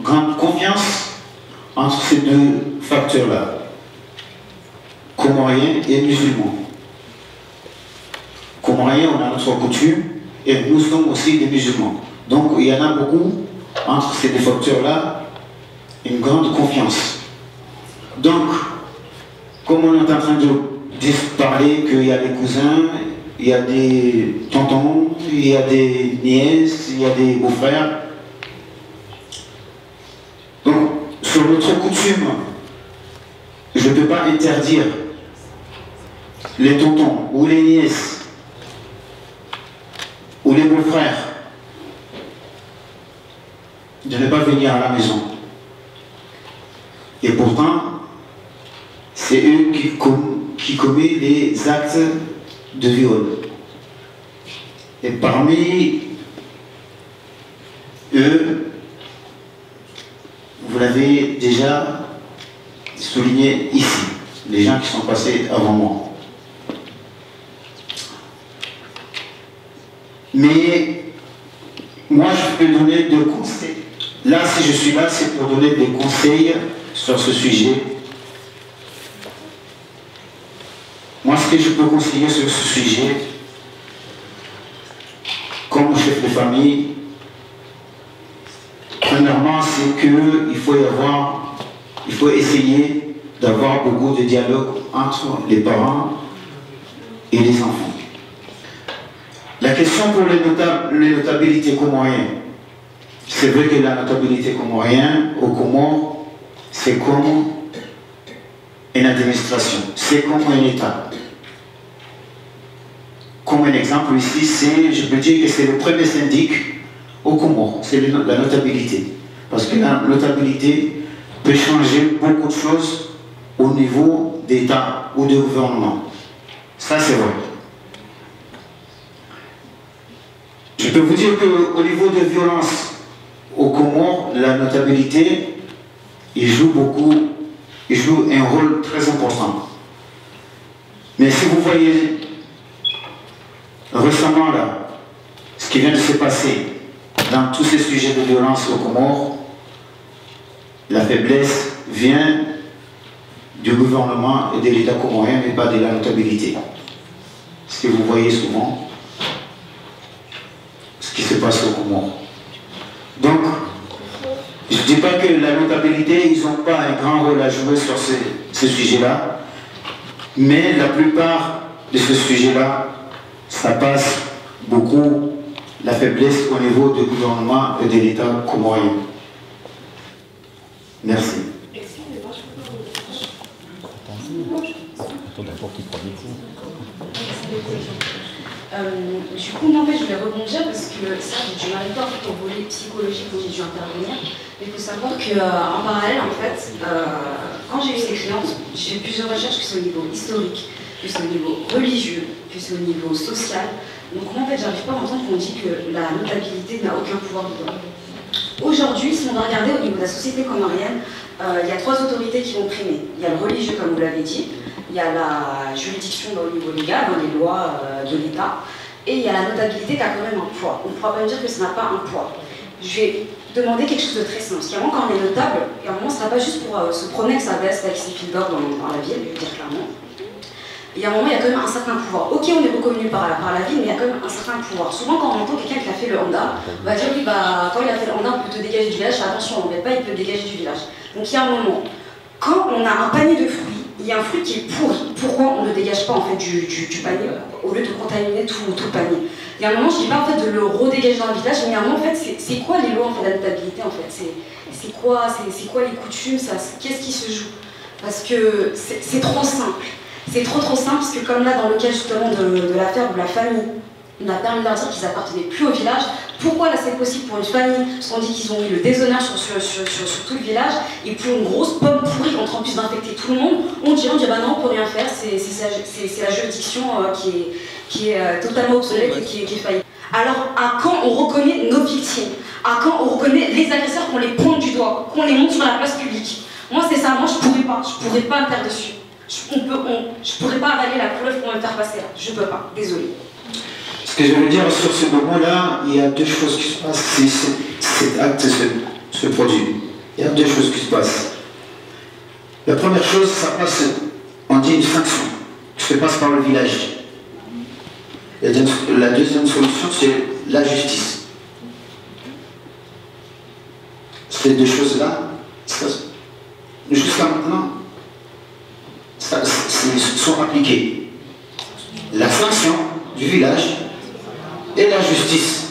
Speaker 13: grande confiance entre ces deux facteurs-là, Comoriens et musulmans. Comoriens, on a notre coutume, et nous sommes aussi des musulmans. Donc il y en a beaucoup entre ces deux facteurs-là, une grande confiance. Donc, comme on est en train de parler qu'il y a des cousins, il y a des tontons, il y a des nièces, il y a des beaux-frères. Donc, sur notre coutume, je ne peux pas interdire les tontons ou les nièces ou les beaux-frères de ne pas venir à la maison. Et pourtant, c'est eux qui commettent les actes de viol. Et parmi eux, vous l'avez déjà souligné ici, les gens qui sont passés avant moi. Mais moi, je peux donner des conseils. Là, si je suis là, c'est pour donner des conseils sur ce sujet. Moi, ce que je peux conseiller sur ce sujet, comme chef de famille, premièrement, c'est qu'il faut essayer d'avoir beaucoup de dialogue entre les parents et les enfants. La question pour les notabilités comoriennes, c'est vrai que la notabilité comorienne au Comores, c'est comme une administration, c'est comme un État. Comme un exemple ici, je peux dire que c'est le premier syndic au Comores, c'est la notabilité. Parce que la notabilité peut changer beaucoup de choses au niveau d'État ou de gouvernement. Ça, c'est vrai. Je peux vous dire qu'au niveau de violence au Comores, la notabilité, il joue un rôle très important. Mais si vous voyez récemment là, ce qui vient de se passer dans tous ces sujets de violence au Comores, la faiblesse vient du gouvernement et de l'État comorien, mais pas de la notabilité. Ce que vous voyez souvent, ce qui se passe au Comores. Donc, je ne dis pas que la notabilité, ils n'ont pas un grand rôle à jouer sur ce sujet-là, mais la plupart de ce sujet-là, ça passe beaucoup la faiblesse au niveau du gouvernement et de l'État comorien. Merci.
Speaker 3: Du coup, en fait, je voulais rebondir parce que ça, je n'arrive pas en fait, au volet psychologique où j'ai dû intervenir. Mais il faut savoir qu'en parallèle, en fait, quand j'ai eu ces clientes, j'ai fait plusieurs recherches, que ce soit au niveau historique, que ce soit au niveau religieux, que ce soit au niveau social. Donc moi, en fait, j'arrive pas à entendre qu'on dit que la notabilité n'a aucun pouvoir dedans. Aujourd'hui, si on va regarder au niveau de la société comorienne, il y a 3 autorités qui vont primer. Il y a le religieux, comme vous l'avez dit, il y a la juridiction au niveau légal, dans les lois de l'État, et il y a la notabilité qui a quand même un poids. On ne pourra pas me dire que ça n'a pas un poids. Je vais demander quelque chose de très simple. Parce qu'à un moment, quand on est notable, et à un moment, ce ne sera pas juste pour se promener avec sa veste, avec ses fils d'or dans la ville, je veux dire clairement. Et à un moment, il y a quand même un certain pouvoir. Ok, on est reconnu par la ville, mais il y a quand même un certain pouvoir. Souvent, quand on entend quelqu'un qui a fait le Honda, on va dire oui, bah, quand il a fait le Honda, on peut te dégager du village. Attention, on ne met pas, il peut te dégager du village. Donc il y a un moment. Quand on a un panier de fruits, il y a un fruit qui est pourri. Pourquoi on ne dégage pas en fait du panier au lieu de contaminer tout le panier? Il y a un moment, je ne dis pas en fait de le redégager dans le village, mais il y a un moment, en fait, c'est quoi les lois en fait, de la notabilité en fait? C'est quoi les coutumes? Qu'est-ce qui se joue? Parce que c'est trop simple. C'est trop simple, parce que comme là, dans le cas justement de l'affaire où la famille, on a permis de leur dire qu'ils appartenaient plus au village. Pourquoi là c'est possible pour une famille? Parce qu'on dit qu'ils ont eu le déshonneur sur tout le village, et pour une grosse pomme pourrie qui entre en plus d'infecter tout le monde, on dit bah non, on peut rien faire, c'est la juridiction qui est totalement obsolète et qui est faillible. Alors à quand on reconnaît nos victimes? À quand on reconnaît les agresseurs, qu'on les pointe du doigt, qu'on les monte sur la place publique? Moi c'est ça, moi je pourrais pas me faire dessus. Je pourrais pas avaler la preuve qu'on va me faire passer là, je peux pas, désolé.
Speaker 13: Ce que je veux dire sur ce moment-là, il y a 2 choses qui se passent si cet acte se produit. Il y a 2 choses qui se passent. La première chose, ça passe, on dit une sanction, qui se passe par le village. La deuxième solution, c'est la justice. Ces 2 choses-là, jusqu'à maintenant, sont appliquées. La sanction du village et la justice.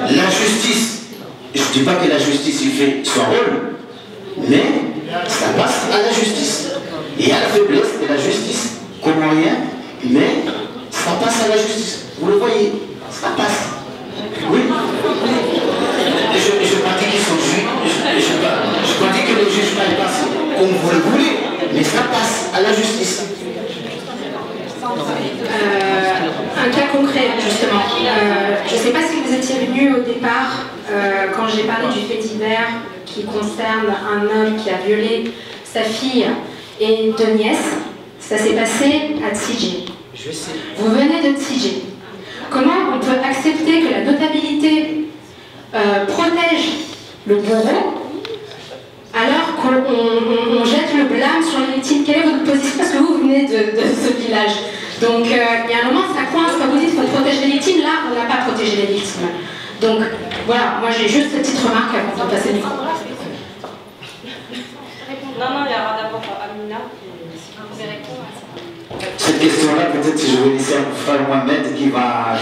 Speaker 13: La justice, je ne dis pas que la justice il fait son rôle, mais ça passe à la justice. Il y a la faiblesse de la justice comorienne, mais ça passe à la justice. Vous le voyez, ça passe. Oui. Je ne dis pas qu'ils sont juges, je ne pas dire que les juges ne passent comme vous le voulez, mais ça passe à la justice.
Speaker 1: Un cas concret, justement. Je ne sais pas si vous étiez venu au départ quand j'ai parlé du fait divers qui concerne un homme qui a violé sa fille et 2 nièces. Ça s'est passé à Tsidjé. Vous venez de Tsidjé. Comment on peut accepter que la notabilité protège le bourreau alors qu'on jette le blâme sur les victimes? Quelle est votre position? Parce que vous venez de ce village. Donc il y a un moment, ça coince quand vous dites qu'on protège les victimes. Là, on n'a pas protégé les victimes. Donc voilà, moi j'ai juste cette petite remarque avant de passer le micro.
Speaker 9: Non, il y aura d'abord Amina. Si vous pouvez répondre à ça.
Speaker 13: Cette question-là, peut-être que je vais laisser à mon frère Mohamed qui va...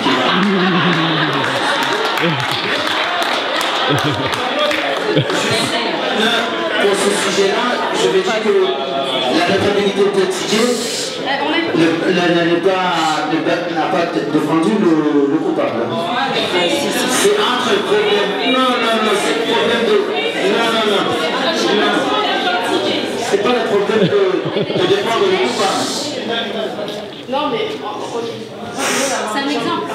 Speaker 13: Pour ce sujet-là, je vais dire que la notabilité de Tsidjé n'a pas défendu le coupable. C'est entre le problème. Non, c'est le problème de. Non. C'est pas le problème de défendre le coupable.
Speaker 9: Non, mais. C'est un exemple.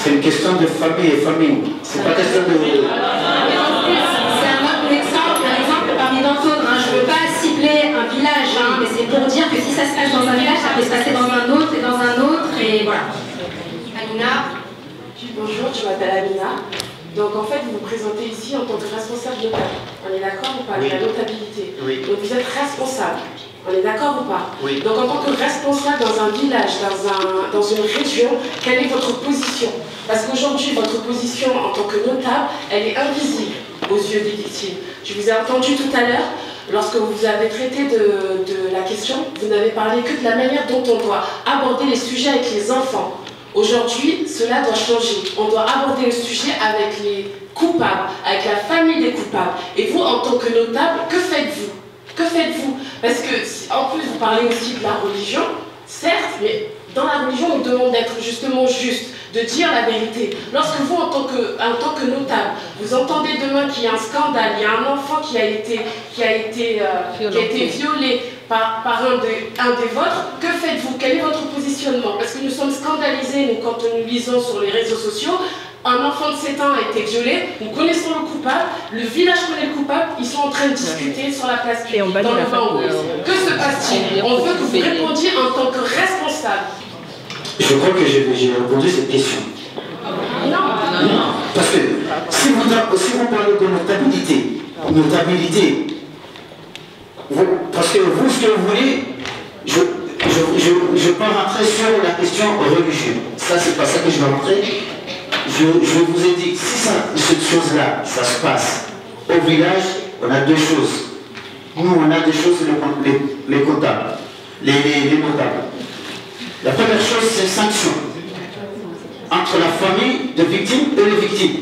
Speaker 13: C'est une question de famille et famille. C'est pas question de.
Speaker 1: Parmi d'autres, je ne veux pas cibler un village, mais c'est pour dire que si ça se passe dans un village, ça peut se passer dans un autre, et voilà. Amina.
Speaker 14: Bonjour, je m'appelle Amina. Donc en fait, vous vous présentez ici en tant que responsable local. On est d'accord ou pas? De la notabilité. Oui. Donc vous êtes responsable. On est d'accord ou pas? Oui. Donc en tant que responsable dans un village, dans une région, quelle est votre position? Parce qu'aujourd'hui, votre position en tant que notable, elle est invisible aux yeux des victimes. Je vous ai entendu tout à l'heure, lorsque vous avez traité de la question, vous n'avez parlé que de la manière dont on doit aborder les sujets avec les enfants. Aujourd'hui, cela doit changer. On doit aborder le sujet avec les coupables, avec la famille des coupables. Et vous, en tant que notable, que faites-vous? Que faites-vous? Parce que, en plus, vous parlez aussi de la religion, certes, mais dans la religion, on demande d'être justement juste, de dire la vérité. Lorsque vous, en tant que notable, vous entendez demain qu'il y a un scandale, il y a un enfant qui a été violé par un des vôtres, que faites-vous? Quel est votre positionnement? Parce que nous sommes scandalisés, nous, quand nous lisons sur les réseaux sociaux, un enfant de 7 ans a été violé, nous connaissons le coupable, le village connaît le coupable, ils sont en train de discuter sur la place publique, dans le vent. Que se passe-t-il? On veut que vous répondiez en tant que responsable.
Speaker 13: Je crois que j'ai répondu à cette question.
Speaker 14: Non.
Speaker 13: Parce que si vous parlez de notabilité, parce que vous, ce que vous voulez, je peux rentrer sur la question religieuse. Ça, c'est pas ça que je vais rentrer. Je vous ai dit que si cette chose-là, ça se passe au village, on a deux choses. Nous, on a des choses, les comptables, les notables. La première chose, c'est sanction entre la famille de victimes et les victimes.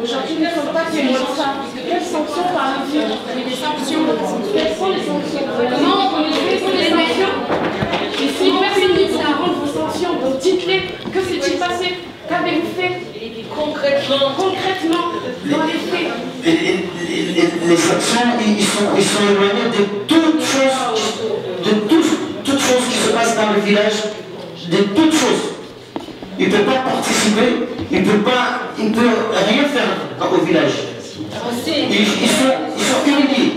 Speaker 14: Aujourd'hui, nous ne sommes pas témoins de ça. Quelles sanctions parlez-vous? Des sanctions. Quelles sont les sanctions? Comment on connaît les sanctions? Et si personne ne vous rend vos sanctions, donc dites-les. Que s'est-il passé? Qu'avez-vous fait? Concrètement, dans les faits.
Speaker 13: Les sanctions, ils sont éloignés de toutes choses qui se passent dans le village, de toutes choses. Il ne peut pas participer, il ne peut rien faire au village. Ils sont humiliés.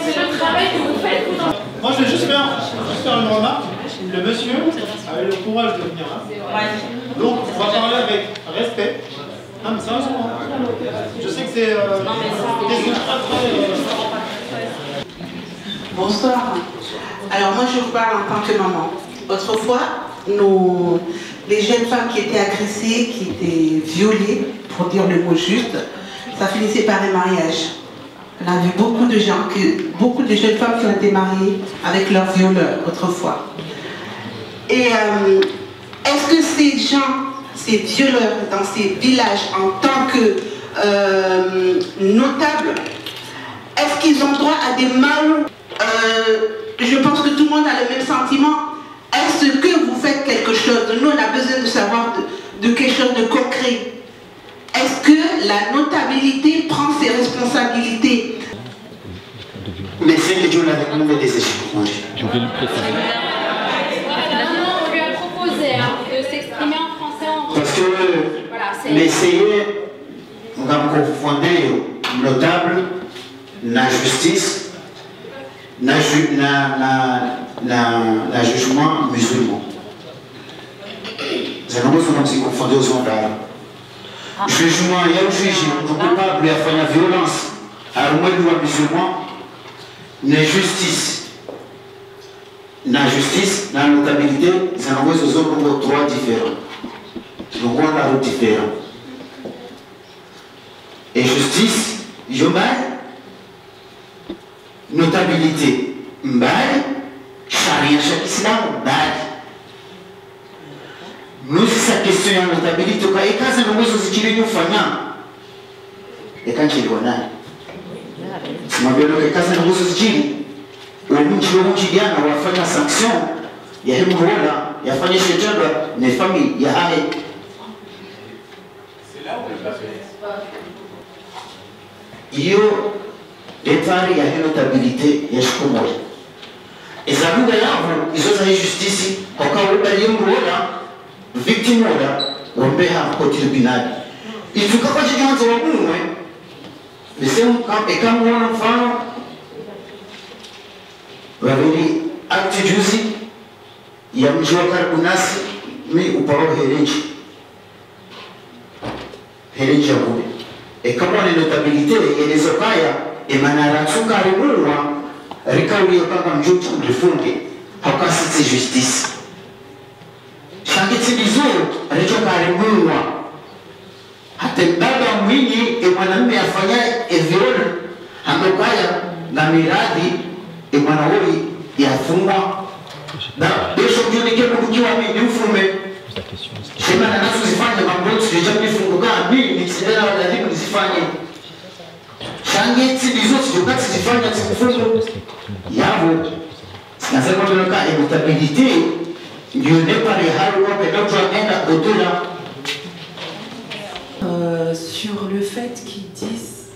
Speaker 14: C'est le travail que vous faites.
Speaker 15: Moi, je vais juste faire une remarque. Le monsieur a eu le courage de venir là. Donc, on va parler avec respect. Non, mais sérieusement, je sais que c'est
Speaker 16: Bonsoir. Alors moi je vous parle en tant que maman. Autrefois, les jeunes femmes qui étaient agressées, qui étaient violées, pour dire le mot juste, ça finissait par un mariage. On a vu beaucoup de jeunes femmes qui ont été mariées avec leurs violeurs autrefois. Et est-ce que ces gens, ces violeurs dans ces villages en tant que notables, est-ce qu'ils ont droit à des mal? Je pense que tout le monde a le même sentiment. Est-ce que vous faites quelque chose? Nous, on a besoin de savoir de quelque chose de concret. Est-ce que la notabilité prend ses responsabilités?
Speaker 13: Mais c'est les gens avec nous des échecs.
Speaker 17: Je vais lui préciser.
Speaker 1: On lui a proposé de s'exprimer en français.
Speaker 13: Parce que l'essayer, on a confondu notable, la justice, la jugement musulman. C'est nombreux qui sont confondus aux ondes. Jugement, il y a un juge, on ne peut pas lui faire la violence. Alors moi, le droit musulman, la justice, la notabilité, c'est nombreux aux autres droits différents. Donc on a des différents. Et justice, je m'aille. Notabilité, mbali, charia chaque islam, mbali. Nous, c'est sa question de notabilité. Quand il y a des choses qui nous font, et quand il y a si je veux dire que des choses qui nous font, il y a des sanctions, il y a des mouvements, il y a des choses, les familles, il y a des. C'est là où on peut faire. Detari ya notabilité ya shikomori. Ezabuga yabo izo za justice okawuba yimrola victim ola wambeha ko tribunal. Ifuka kwa chikanzo wabumwe. Nisemu kama wana mfano wabili akti juzi ya mji wa karibu nasi mi uparo Herenji ya kube. Kama ni notabilité yelezo kaya Emmanuel Sukari Moua, Rikawi Okaka Mjutu Rifunge, Hakasiti Justice. Shangiti Bizuru, Rikari Moua, Hatembaba Mwinyi, Emmanuel afanya eviona, Hamokaya, na miradi, Emmanuel yafungwa Deshojoneke kukiwa mimi ufume. Sema na nasu zifanye mambo sijamii funguka mimi nisidana lazima nizifanye. Change tidizo sijokati zifanye tikufungu. Yavo. Nasema tunaka immutabilité. Dieu n'est pas le halo mais notre enda au-delà.
Speaker 14: Sur le fait qu'ils disent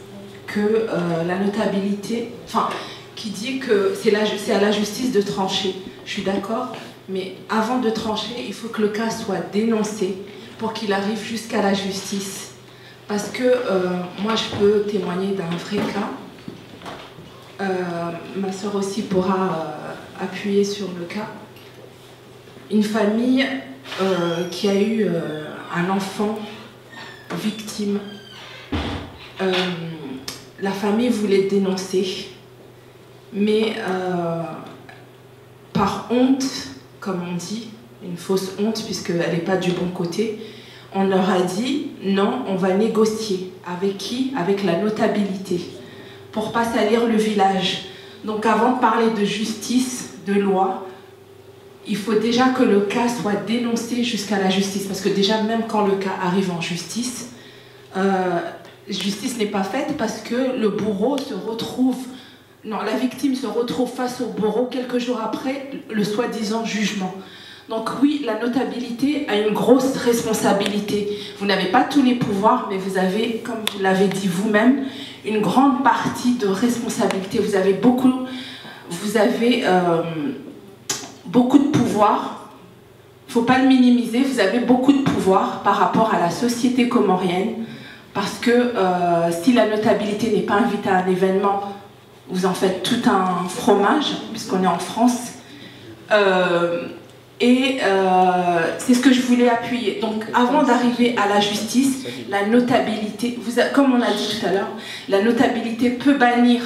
Speaker 14: que la notabilité, enfin, qui dit que c'est à la justice de trancher. Je suis d'accord, mais avant de trancher, il faut que le cas soit dénoncé pour qu'il arrive jusqu'à la justice. Parce que moi, je peux témoigner d'un vrai cas. Ma soeur aussi pourra appuyer sur le cas. Une famille qui a eu un enfant victime. La famille voulait dénoncer, mais par honte, comme on dit, une fausse honte puisqu'elle n'est pas du bon côté, on leur a dit non, on va négocier. Avec qui? Avec la notabilité, pour pas salir le village. Donc avant de parler de justice, de loi, il faut déjà que le cas soit dénoncé jusqu'à la justice. Parce que déjà, même quand le cas arrive en justice, justice n'est pas faite parce que le bourreau se retrouve... Non, la victime se retrouve face au bourreau quelques jours après le soi-disant jugement. Donc oui, la notabilité a une grosse responsabilité. Vous n'avez pas tous les pouvoirs, mais vous avez, comme vous l'avez dit vous-même, une grande partie de responsabilité. Vous avez beaucoup de pouvoir. Il ne faut pas le minimiser. Vous avez beaucoup de pouvoir par rapport à la société comorienne. Parce que si la notabilité n'est pas invitée à un événement, vous en faites tout un fromage, puisqu'on est en France. C'est ce que je voulais appuyer. Donc avant d'arriver à la justice, la notabilité, comme on l'a dit tout à l'heure, la notabilité peut bannir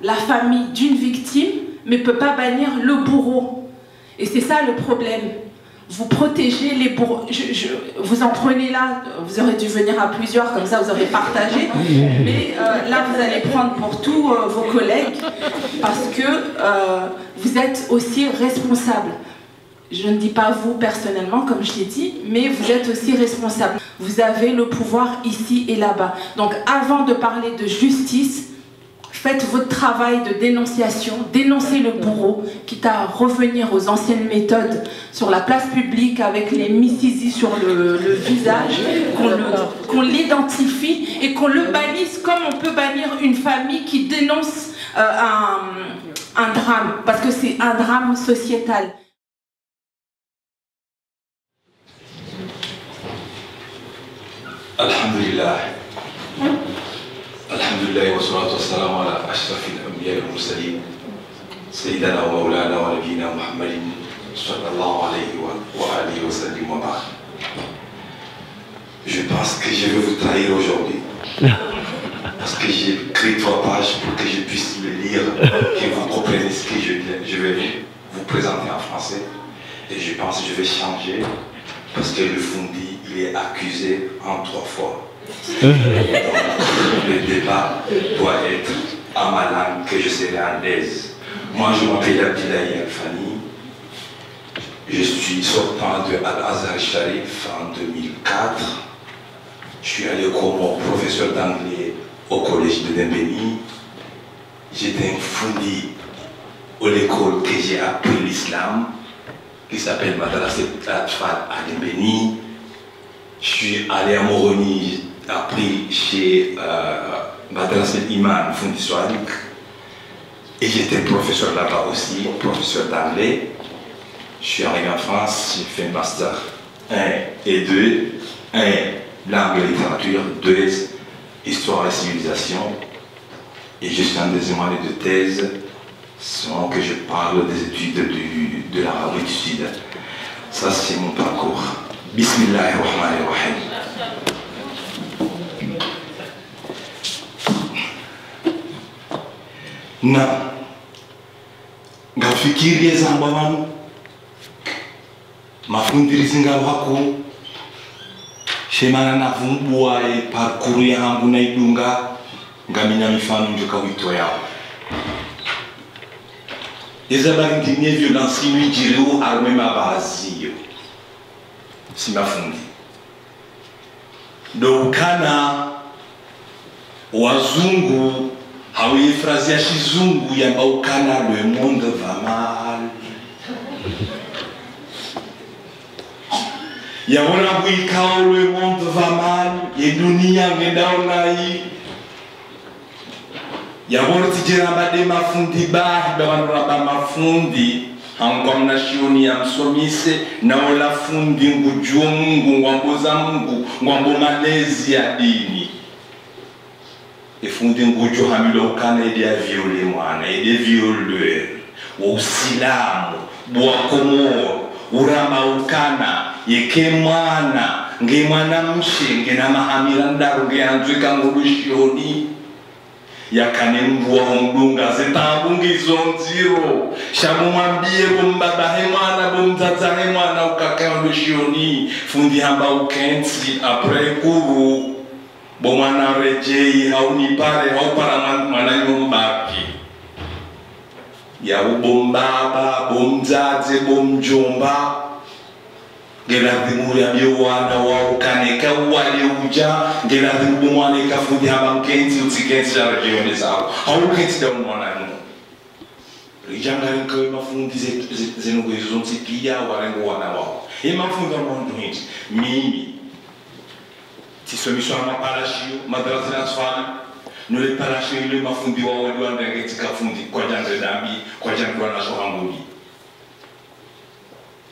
Speaker 14: la famille d'une victime, mais ne peut pas bannir le bourreau. Et c'est ça le problème. Vous protégez les bourreaux. Vous en prenez là, vous aurez dû venir à plusieurs, comme ça vous aurez partagé. Mais là, vous allez prendre pour tous vos collègues, parce que vous êtes aussi responsables. Je ne dis pas vous personnellement, comme je l'ai dit, mais vous êtes aussi responsable. Vous avez le pouvoir ici et là-bas. Donc avant de parler de justice, faites votre travail de dénonciation, dénoncez le bourreau, quitte à revenir aux anciennes méthodes sur la place publique avec les missisis sur le visage, qu'on l'identifie et qu'on le bannisse comme on peut bannir une famille qui dénonce un drame, parce que c'est un drame sociétal.
Speaker 17: Alhamdulillah. Alhamdulillah wa salatu wa salam ala ashrafil anbiya wal mursalin Sayyidina wa maulana wa nabiyina Muhammadin sallallahu alayhi wa alihi wa sallim wa ba'd. Je pense que je vais vous trahir aujourd'hui parce que j'ai écrit 3 pages pour que je puisse le lire, que vous compreniez ce que je vais vous présenter en français, et je pense que je vais changer parce que le Fundi il est accusé en 3 fois. Donc, le débat doit être à ma langue, que je serai à l'aise. Moi, je m'appelle Abdillahi Alfani. Je suis sortant de Al-Azhar Sharif en 2004. Je suis allé comme professeur d'anglais au collège de Dembéni. J'étais un Fundi à l'école que j'ai appris l'islam, qui s'appelle Madrasa Atfal à Dembéni. Je suis allé à Moroni, appris chez Madrasa Iman Fundi Soadik. Et j'étais professeur là-bas aussi, professeur d'anglais. Je suis arrivé en France, j'ai fait un master 1 et 2. 1, langue et littérature. 2, histoire et civilisation. Et je suis en deuxième année de thèse, selon que je parle des études de l'Arabie du Sud. Ça, c'est mon parcours. Bismillahirrahmanirrahim. Na ngafikirie zamba wanu mafundirizi ngawako shemana na vumbua parkour yangu na idunga ngamina mifano njoka wito yao
Speaker 8: ezabaringinie violence inwijireo arme mavaziyo simafundi ndoukana wazungu hawifrazi ya shizungu yambaukana le monde va mal yabona bwikao le monde va mal ye dunia ngendaonayi yabona tijera bade mafundi bahi babanuraba mafundi hangomna shioni ya msomise na ola fundi ngujua Mungu ngwamboza Mungu ngwambo malezi ya dini efundi ngujo hamilo kana ide ya viole mwana ide violeur wa usilamu bwa komoro urama ukana yeke mwana nge mwana mshe na mahamira ndaru nge anzwika ngulushoni yakane mruwa mdunga zetabungizo nziro shamu mwambie bombabahe mwana bomzazahe mwana ukaka ngulushoni fundi hamba ukensi apre kuru bomwana rejei haunipare haupara mwana nyombaki ya ubombaba bomzaze bomjomba ngeladhimu ya miwana wa ukaneka wale uja ngeladhimu mwana kafundi haba mkenzi utikenzi ya rejioni zao haukenzi da mwana nyo rijanga nko mafundi zenugo zonti pia warengo wana wao mafundi mwandu hinti mimi tisomisho ama parashio madrasa na swali nule parashio ile mafundi wao wali wandengetika fundi kwa janze dambi kwa jango na shohanguli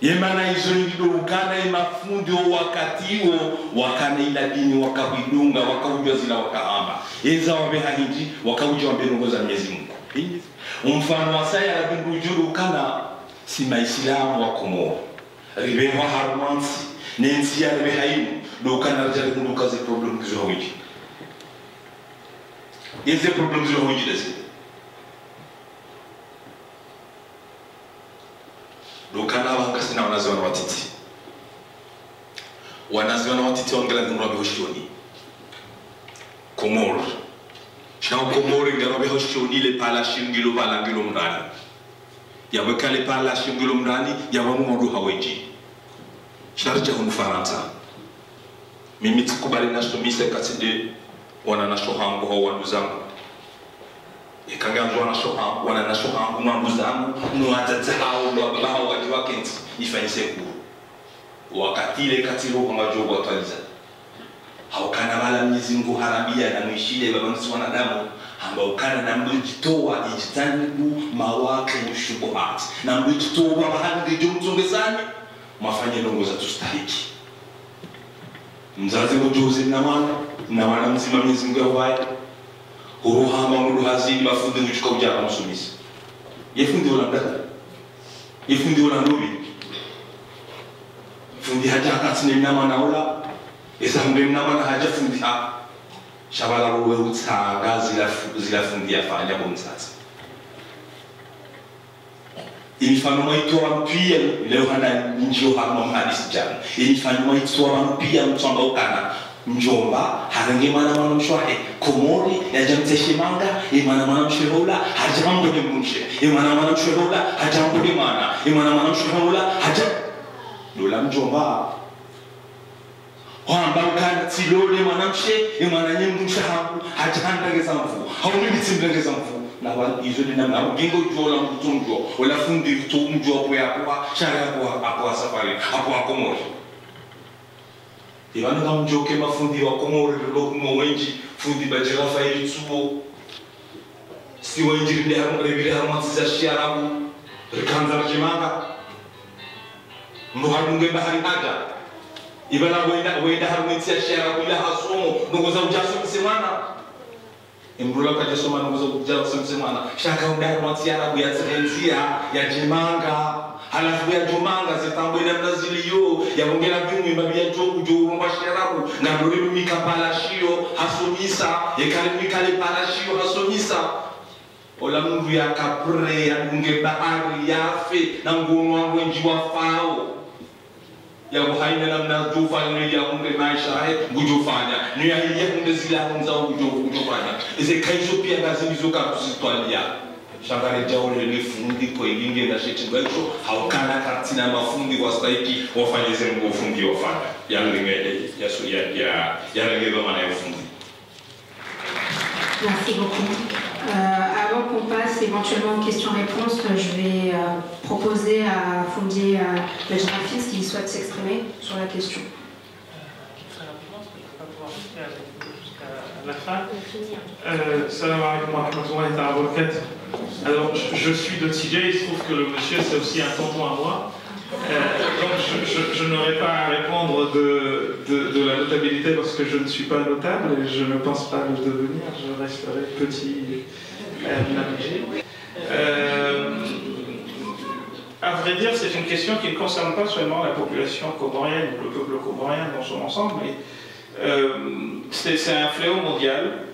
Speaker 8: yemana hizo ndio ukana mafundi wakati huo wakana ila dini wakabidunga wakaujwa zila wakahamba eza wabeha hinji wakaujwa wambengo za Mwenyezi Mungu mfano wa saya la bindujuru kana si maislamu wa Komoro ribewa harmansi nensi ya ribehaimu do kana rjali mundu kaze problem kizo hawiji yeze problem kizo hawiji desi do kana wangasina wanaziwana watiti wangela ngumra bihoshoni Komoro shao Komoro ngelo bihoshoni le pala shingilo pala ngilo mrani yabeka le pala shingilo mrani yabamu mundu hawiji sharja hun Faransa mimi tikubali nasomisa katide wana nashohangu ho wanuzangu ikanganzo wana shohangu wana nashohangu wanuzangu no atatao ndo babao wajiwa kenti ifanyise ku wakati ile katiro kwa majogo ataliza haukana wala Mwenyezi Mungu harabia na mwishile babanzi wanadamu ambao kana na mjitoa ijitanibu mawake ushubuhat na mjitoa bahandi jumzungezani mafanye ndongo za tustahiki mzazi kujuzi na wana mzima Mwenyezi Mungu yawaye uruhama mundu hazini bafundi nguchuka ujaka msumisi yefundi wala mdaka yefundi wala ndubi fundi haja katsine nama naula ezambe nama na haja fundi ha shabala ruwe utsaga zila fundi afanya bomzazi ilifanywa maitwa mpia leo hana njio hama mhadisi jana ilifanywa maitwa mpia mtsonga ukana njomba harange mana mana mshwahe Komori ya jamte shimanga imana mana mshehola hajambo ni mshe imana mana mshehola hajambo ni mana imana mana mshehola haja dola njomba wamba ukana tilole mana mshe imana nyembu mshahabu hajanda gezamfu hauni bitsimbe gezamfu na hizo ni namna ugingo jola mtunjo wala fundi tumjo hapo yakwa shara hapo safari hapo Komori ibana kamjoke mafundi wa Komoro lokmo wenji fundi bajirafa yitsuo si wenji ndi harimrebile harmatsa shiarabu rikanza jimanga ndo harunge bahari haja ibana wenda harmatsa shiarabu ila hasumo ngoza ujaso msemana imrula kaja soma ngoza ujaso msemana shaka unda harmatsa arabu ya tsenzia ya jimanga halafu ya jomanga zitambo ina mnaziliyo ya mongela bingu mbabia jogu jogu mbashirabu na ndori mika palashio hasomisa yekale mikale palashio hasomisa ola mungu ya kapre ya bunge bahari yafe na ngono wangu njiwa fao ya buhaina na mnajufa ni ya mungu maisha hai ngujufanya ni ya hiya mungu zila mungu za ngujufanya eze kaizo pia gazi nizoka kusitwalia
Speaker 17: shangare jawle lefundi ko ilinge na sheti ngweko haukana katina mafundi wasaiki wafanyeze mfundi wafanya yanlinge yasu ya ngelo mana yafundi.
Speaker 1: Merci beaucoup. Avant qu'on passe éventuellement aux questions-réponses, je vais proposer à Fondier Benjrafil s'il souhaite s'exprimer sur la question.
Speaker 18: La fin. Salam alaikum wa rahmatullahi wa barakatuh. Alors, je suis de Tijé, il se trouve que le monsieur c'est aussi un tonton à moi. Donc, je n'aurai pas à répondre de la notabilité parce que je ne suis pas notable et je ne pense pas le devenir. Je resterai petit navigé. À vrai dire, c'est une question qui ne concerne pas seulement la population comorienne ou le peuple comorien dans son ensemble, mais c'est un fléau mondial.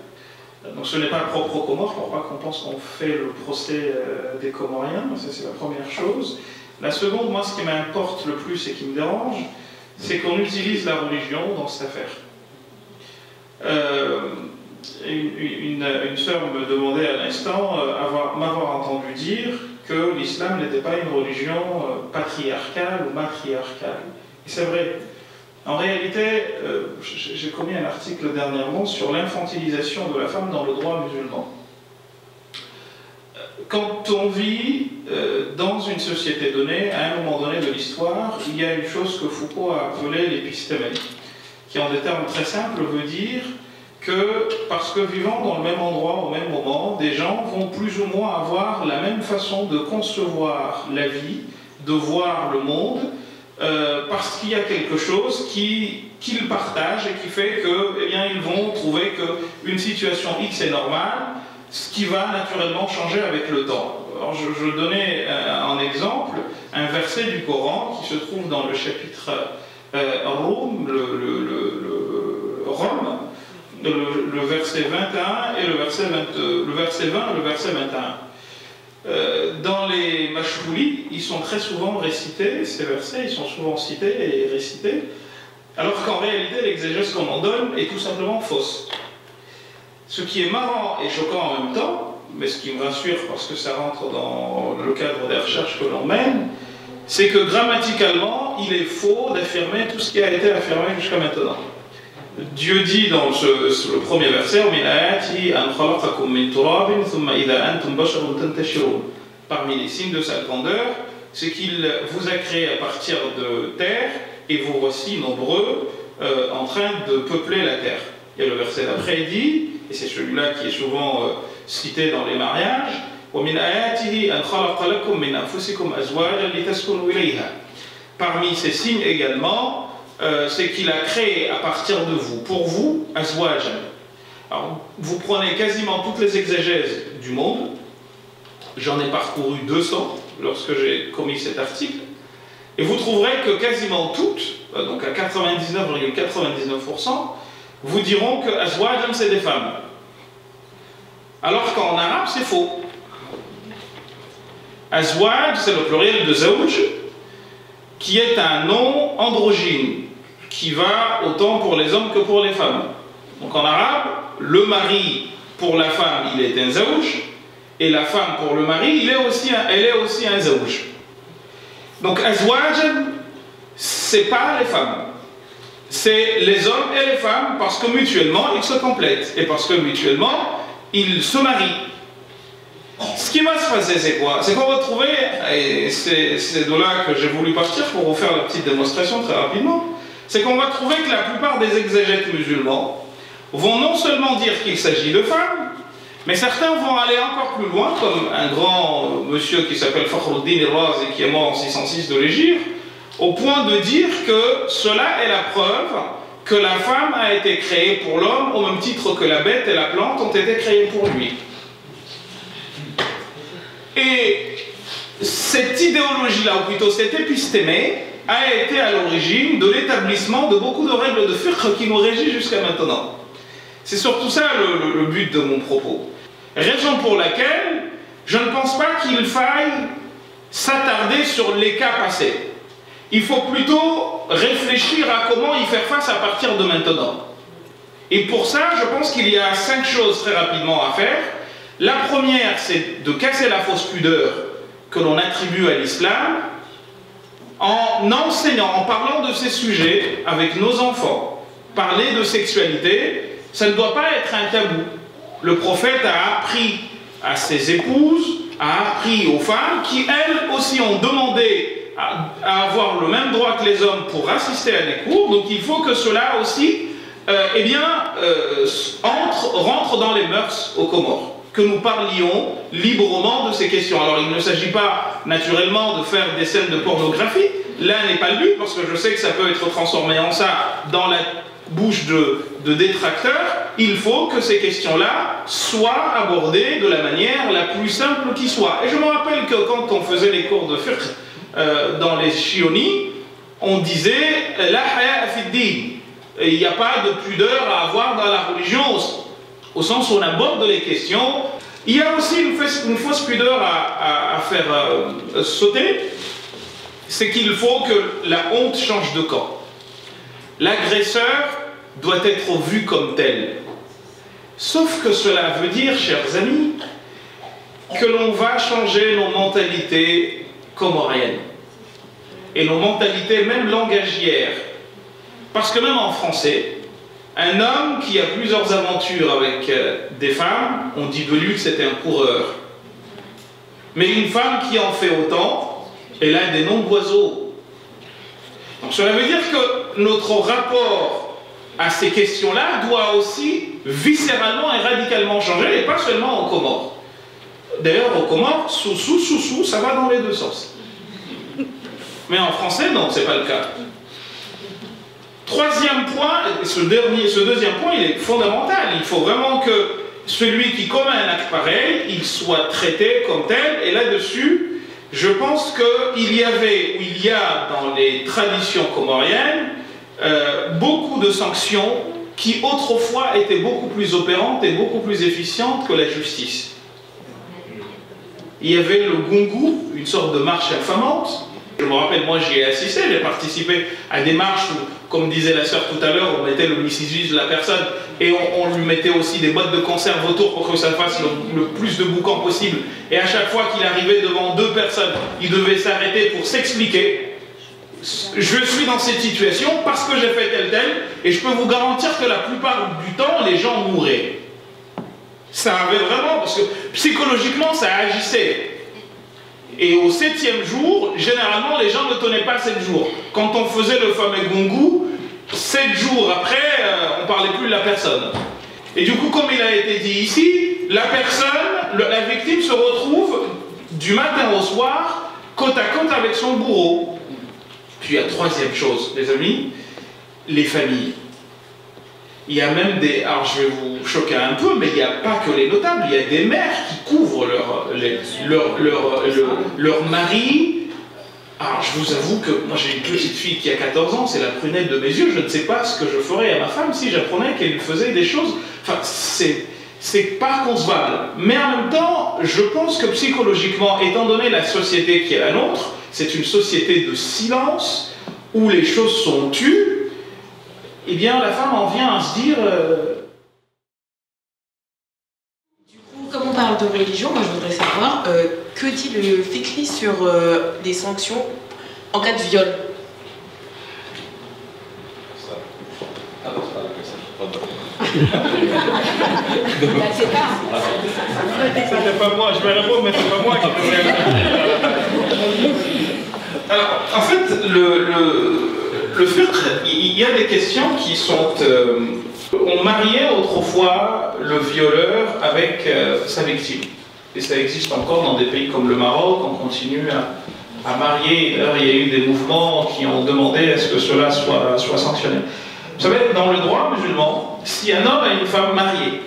Speaker 18: Donc ce n'est pas propre aux Comores, pour pas qu'on pense qu'on fait le procès des Comoriens, ça c'est la première chose. La seconde, moi ce qui m'importe le plus et qui me dérange, c'est qu'on utilise la religion dans cette affaire. Une sœur me demandait à l'instant, m'avoir entendu dire que l'islam n'était pas une religion patriarcale ou matriarcale. Et c'est vrai. En réalité, j'ai commis un article dernièrement sur l'infantilisation de la femme dans le droit musulman. Quand on vit dans une société donnée, à un moment donné de l'histoire, il y a une chose que Foucault a appelée l'épistémé, qui en des termes très simples veut dire que parce que vivant dans le même endroit au même moment, des gens vont plus ou moins avoir la même façon de concevoir la vie, de voir le monde, parce qu'il y a quelque chose qu'ils partagent et qui fait que, eh bien, ils vont trouver qu'une situation X est normale, ce qui va naturellement changer avec le temps. Alors je donnais en exemple un verset du Coran qui se trouve dans le chapitre Rum, Rome, le verset 21 et le verset 20 et le verset 21. Dans les Mashhouli, ils sont très souvent récités, ces versets, ils sont souvent cités et récités, alors qu'en réalité, l'exégèse qu'on en donne est tout simplement fausse. Ce qui est marrant et choquant en même temps, mais ce qui me rassure parce que ça rentre dans le cadre des recherches que l'on mène, c'est que grammaticalement, il est faux d'affirmer tout ce qui a été affirmé jusqu'à maintenant. Dieu dit dans le premier verset, parmi les signes de sa grandeur, c'est qu'il vous a créé à partir de terre et vous voici nombreux en train de peupler la terre. Et le verset d'après dit, et c'est celui-là qui est souvent cité dans les mariages, parmi ces signes également, c'est qu'il a créé à partir de vous, pour vous, azwajan. Alors, vous prenez quasiment toutes les exégèses du monde, j'en ai parcouru 200 lorsque j'ai commis cet article, et vous trouverez que quasiment toutes, donc à 99,99%, vous diront que azwajan c'est des femmes. Alors qu'en arabe c'est faux. Azwaj c'est le pluriel de zawj, qui est un nom androgyne, qui va autant pour les hommes que pour les femmes. Donc en arabe, le mari pour la femme, il est un zawj, et la femme pour le mari, elle est aussi un zawj. Donc azwaj, c'est pas les femmes, c'est les hommes et les femmes, parce que mutuellement, ils se complètent, et parce que mutuellement, ils se marient. Ce qui va se passer, c'est quoi? C'est qu'on va trouver, et c'est de là que j'ai voulu partir pour vous faire la petite démonstration très rapidement, c'est qu'on va trouver que la plupart des exégètes musulmans vont non seulement dire qu'il s'agit de femmes, mais certains vont aller encore plus loin, comme un grand monsieur qui s'appelle Fakhruddin Razi et qui est mort en 606 de l'Hégire, au point de dire que cela est la preuve que la femme a été créée pour l'homme au même titre que la bête et la plante ont été créées pour lui. Et cette idéologie-là, ou plutôt cette épistémé, a été à l'origine de l'établissement de beaucoup de règles de fiqh qui nous régissent jusqu'à maintenant. C'est surtout ça le but de mon propos. Raison pour laquelle je ne pense pas qu'il faille s'attarder sur les cas passés. Il faut plutôt réfléchir à comment y faire face à partir de maintenant. Et pour ça, je pense qu'il y a 5 choses très rapidement à faire. La première, c'est de casser la fausse pudeur que l'on attribue à l'islam en enseignant, en parlant de ces sujets avec nos enfants. Parler de sexualité, ça ne doit pas être un tabou. Le prophète a appris à ses épouses, a appris aux femmes qui, elles aussi, ont demandé à avoir le même droit que les hommes pour assister à des cours. Donc il faut que cela aussi rentre dans les mœurs aux Comores. Que nous parlions librement de ces questions. Alors il ne s'agit pas naturellement de faire des scènes de pornographie. Là n'est pas le but, parce que je sais que ça peut être transformé en ça dans la bouche de détracteurs. Il faut que ces questions-là soient abordées de la manière la plus simple qui soit. Et je me rappelle que quand on faisait les cours de fiqh dans les Chioni, on disait « La haya fi-d-din ». Il n'y a pas de pudeur à avoir dans la religion, au sens où on aborde les questions. Il y a aussi une fausse pudeur à faire sauter, c'est qu'il faut que la honte change de camp. L'agresseur doit être vu comme tel. Sauf que cela veut dire, chers amis, que l'on va changer nos mentalités comoriennes. Et nos mentalités même langagières. Parce que même en français, un homme qui a plusieurs aventures avec des femmes, on dit de lui que c'est un coureur. Mais une femme qui en fait autant, elle a des noms d'oiseaux. Donc cela veut dire que notre rapport à ces questions-là doit aussi viscéralement et radicalement changer, et pas seulement aux Comores. D'ailleurs, aux Comores, sous, ça va dans les deux sens. Mais en français, non, c'est pas le cas. Troisième point, ce deuxième point, il est fondamental. Il faut vraiment que celui qui commet un acte pareil, il soit traité comme tel. Et là-dessus, je pense qu'il y avait, ou il y a dans les traditions comoriennes, beaucoup de sanctions qui autrefois étaient beaucoup plus opérantes et beaucoup plus efficientes que la justice. Il y avait le gungu, une sorte de marche infamante. Je me rappelle, moi j'y ai assisté, j'ai participé à des marches où, comme disait la sœur tout à l'heure, on mettait le mycésus de la personne et on lui mettait aussi des boîtes de conserve autour pour que ça fasse le plus de boucan possible. Et à chaque fois qu'il arrivait devant deux personnes, il devait s'arrêter pour s'expliquer. Je suis dans cette situation parce que j'ai fait tel, et je peux vous garantir que la plupart du temps, les gens mouraient. Ça avait vraiment, parce que psychologiquement, ça agissait. Et au 7e jour, généralement, les gens ne tenaient pas 7 jours. Quand on faisait le fameux gungu, 7 jours après, on ne parlait plus de la personne. Et du coup, comme il a été dit ici, la personne, la victime se retrouve du matin au soir, côte à côte avec son bourreau. Puis il y a troisième chose, les amis, les familles. Il y a même des... Alors je vais vous choquer un peu, mais il n'y a pas que les notables, il y a des mères qui couvrent leur mari. Alors je vous avoue que moi j'ai une petite fille qui a 14 ans, c'est la prunelle de mes yeux, je ne sais pas ce que je ferais à ma femme si j'apprenais qu'elle faisait des choses... Enfin, c'est pas concevable. Mais en même temps, je pense que psychologiquement, étant donné la société qui est la nôtre, c'est une société de silence, où les choses sont tues, eh bien la femme en vient à se dire...
Speaker 14: Du coup, comme on parle de religion, moi je voudrais savoir, que dit le fiqh sur les sanctions en cas de viol?
Speaker 18: C'était pas moi, je vais répondre, mais c'est pas moi qui devrais répondre. Alors, en fait, le fiqh, il y a des questions qui sont... on mariait autrefois le violeur avec sa victime. Et ça existe encore dans des pays comme le Maroc, on continue à marier. D'ailleurs, il y a eu des mouvements qui ont demandé à ce que cela soit sanctionné. Vous savez, dans le droit musulman, si un homme a une femme mariée,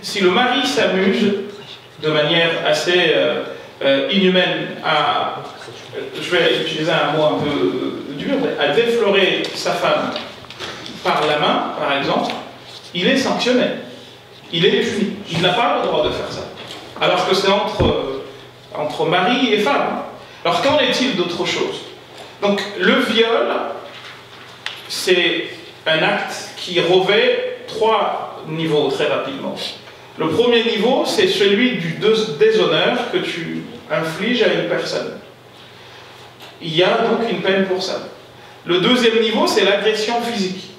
Speaker 18: si le mari s'amuse de manière assez inhumaine à, je vais utiliser un mot un peu dur, à déflorer sa femme par la main, par exemple, il est sanctionné, il est puni, il n'a pas le droit de faire ça. Alors que c'est entre mari et femme. Alors qu'en est-il d'autre chose? Donc le viol, c'est un acte qui revêt 3 niveaux très rapidement. Le premier niveau, c'est celui du déshonneur que tu infliges à une personne. Il y a donc une peine pour ça. Le deuxième niveau, c'est l'agression physique,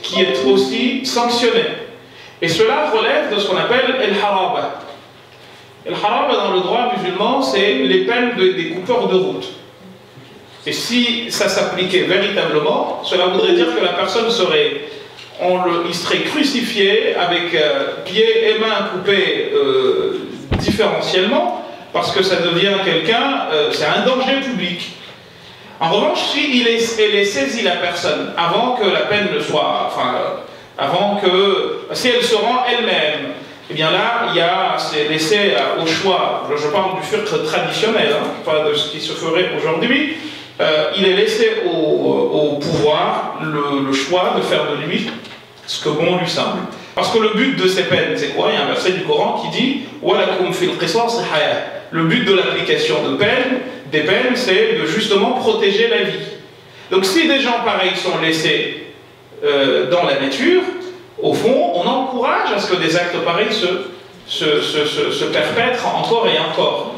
Speaker 18: qui est aussi sanctionnée. Et cela relève de ce qu'on appelle el-haraba. El-haraba dans le droit musulman, c'est les peines des coupeurs de route. Et si ça s'appliquait véritablement, cela voudrait dire que la personne serait, il serait crucifié avec pieds et mains coupés différentiellement, parce que ça devient quelqu'un, c'est un danger public. En revanche, si elle est saisie la personne avant que la peine ne soit, si elle se rend elle-même, eh bien là, c'est laissé au choix. Je parle du fiqh traditionnel, hein, pas de ce qui se ferait aujourd'hui. Il est laissé au pouvoir le choix de faire de lui ce que bon lui semble. Parce que le but de ces peines, c'est quoi? Il y a un verset du Coran qui dit وَلَكُمْ فِي الْقِصَاصِ حَيَاةٌ. Le but de l'application des peines, c'est de justement protéger la vie. Donc si des gens pareils sont laissés dans la nature, au fond, on encourage à ce que des actes pareils se perpètrent encore et encore.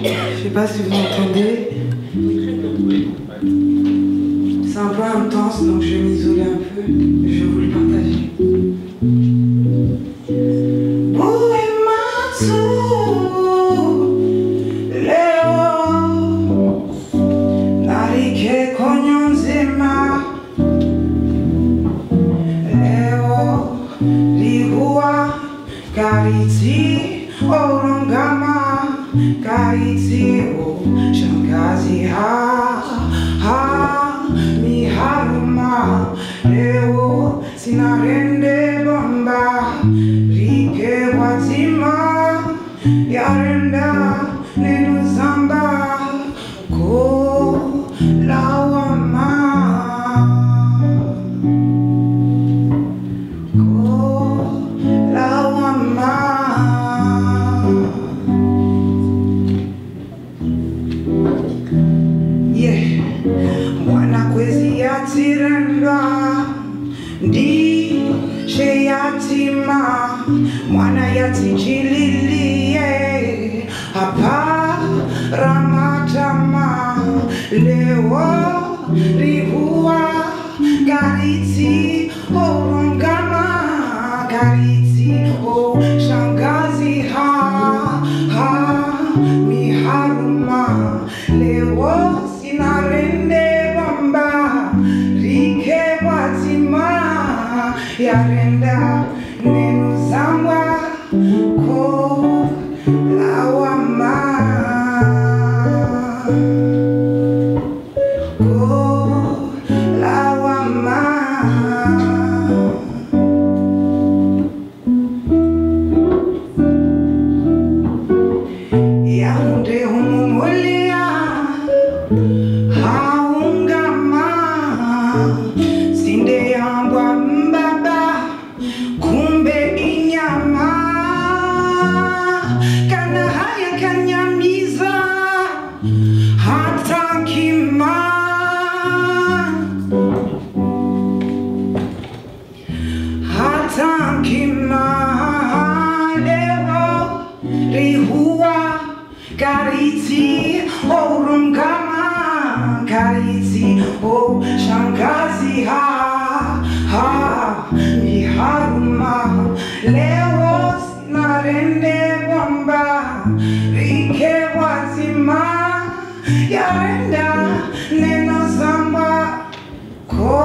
Speaker 19: Je sais pas si vous m'entendez. C'est un peu intense, donc je vais m'isoler un peu. Je vais vous le partager. Kariti orongama, kariti o shangazi mi haruma leo sinarende bomba rike watima yarenda nenu zamba ko lawama. Ndi sheyatima mwana yatijililie hapa ramatama leo rihua kariti orongama kariti o shangazi miharuma leo sinarende bamba rike watima yarenda nenu zamba ko lawama yande humulia haungama sinde yangwa mbaba kumbe inyama kana haya kanyamiza hata kima hata kima leo rihua kariti orungama kariti o shangazi miharuma leo sinarende bomba rike watima yarenda neno zamba ko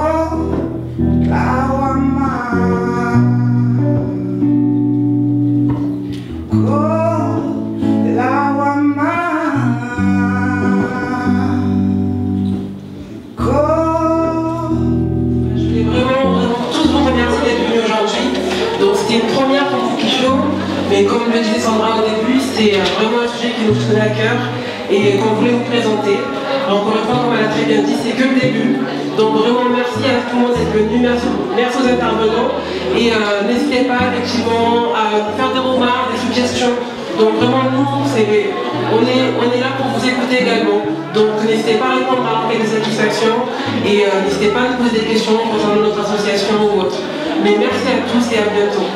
Speaker 19: lawama
Speaker 14: Mais comme le disait Sandra au début, c'est vraiment un sujet qui nous tenait à cœur et qu'on voulait vous présenter. Alors encore une fois, comme elle a très bien dit, c'est que le début. Donc vraiment merci à tout le monde d'être venu, merci aux intervenants. Et n'hésitez pas effectivement à faire des remarques, des suggestions. Donc vraiment nous, on est là pour vous écouter également. Donc n'hésitez pas à répondre à l'enquête de satisfaction et n'hésitez pas à nous poser des questions concernant notre association ou autre. Mais merci à tous et à bientôt.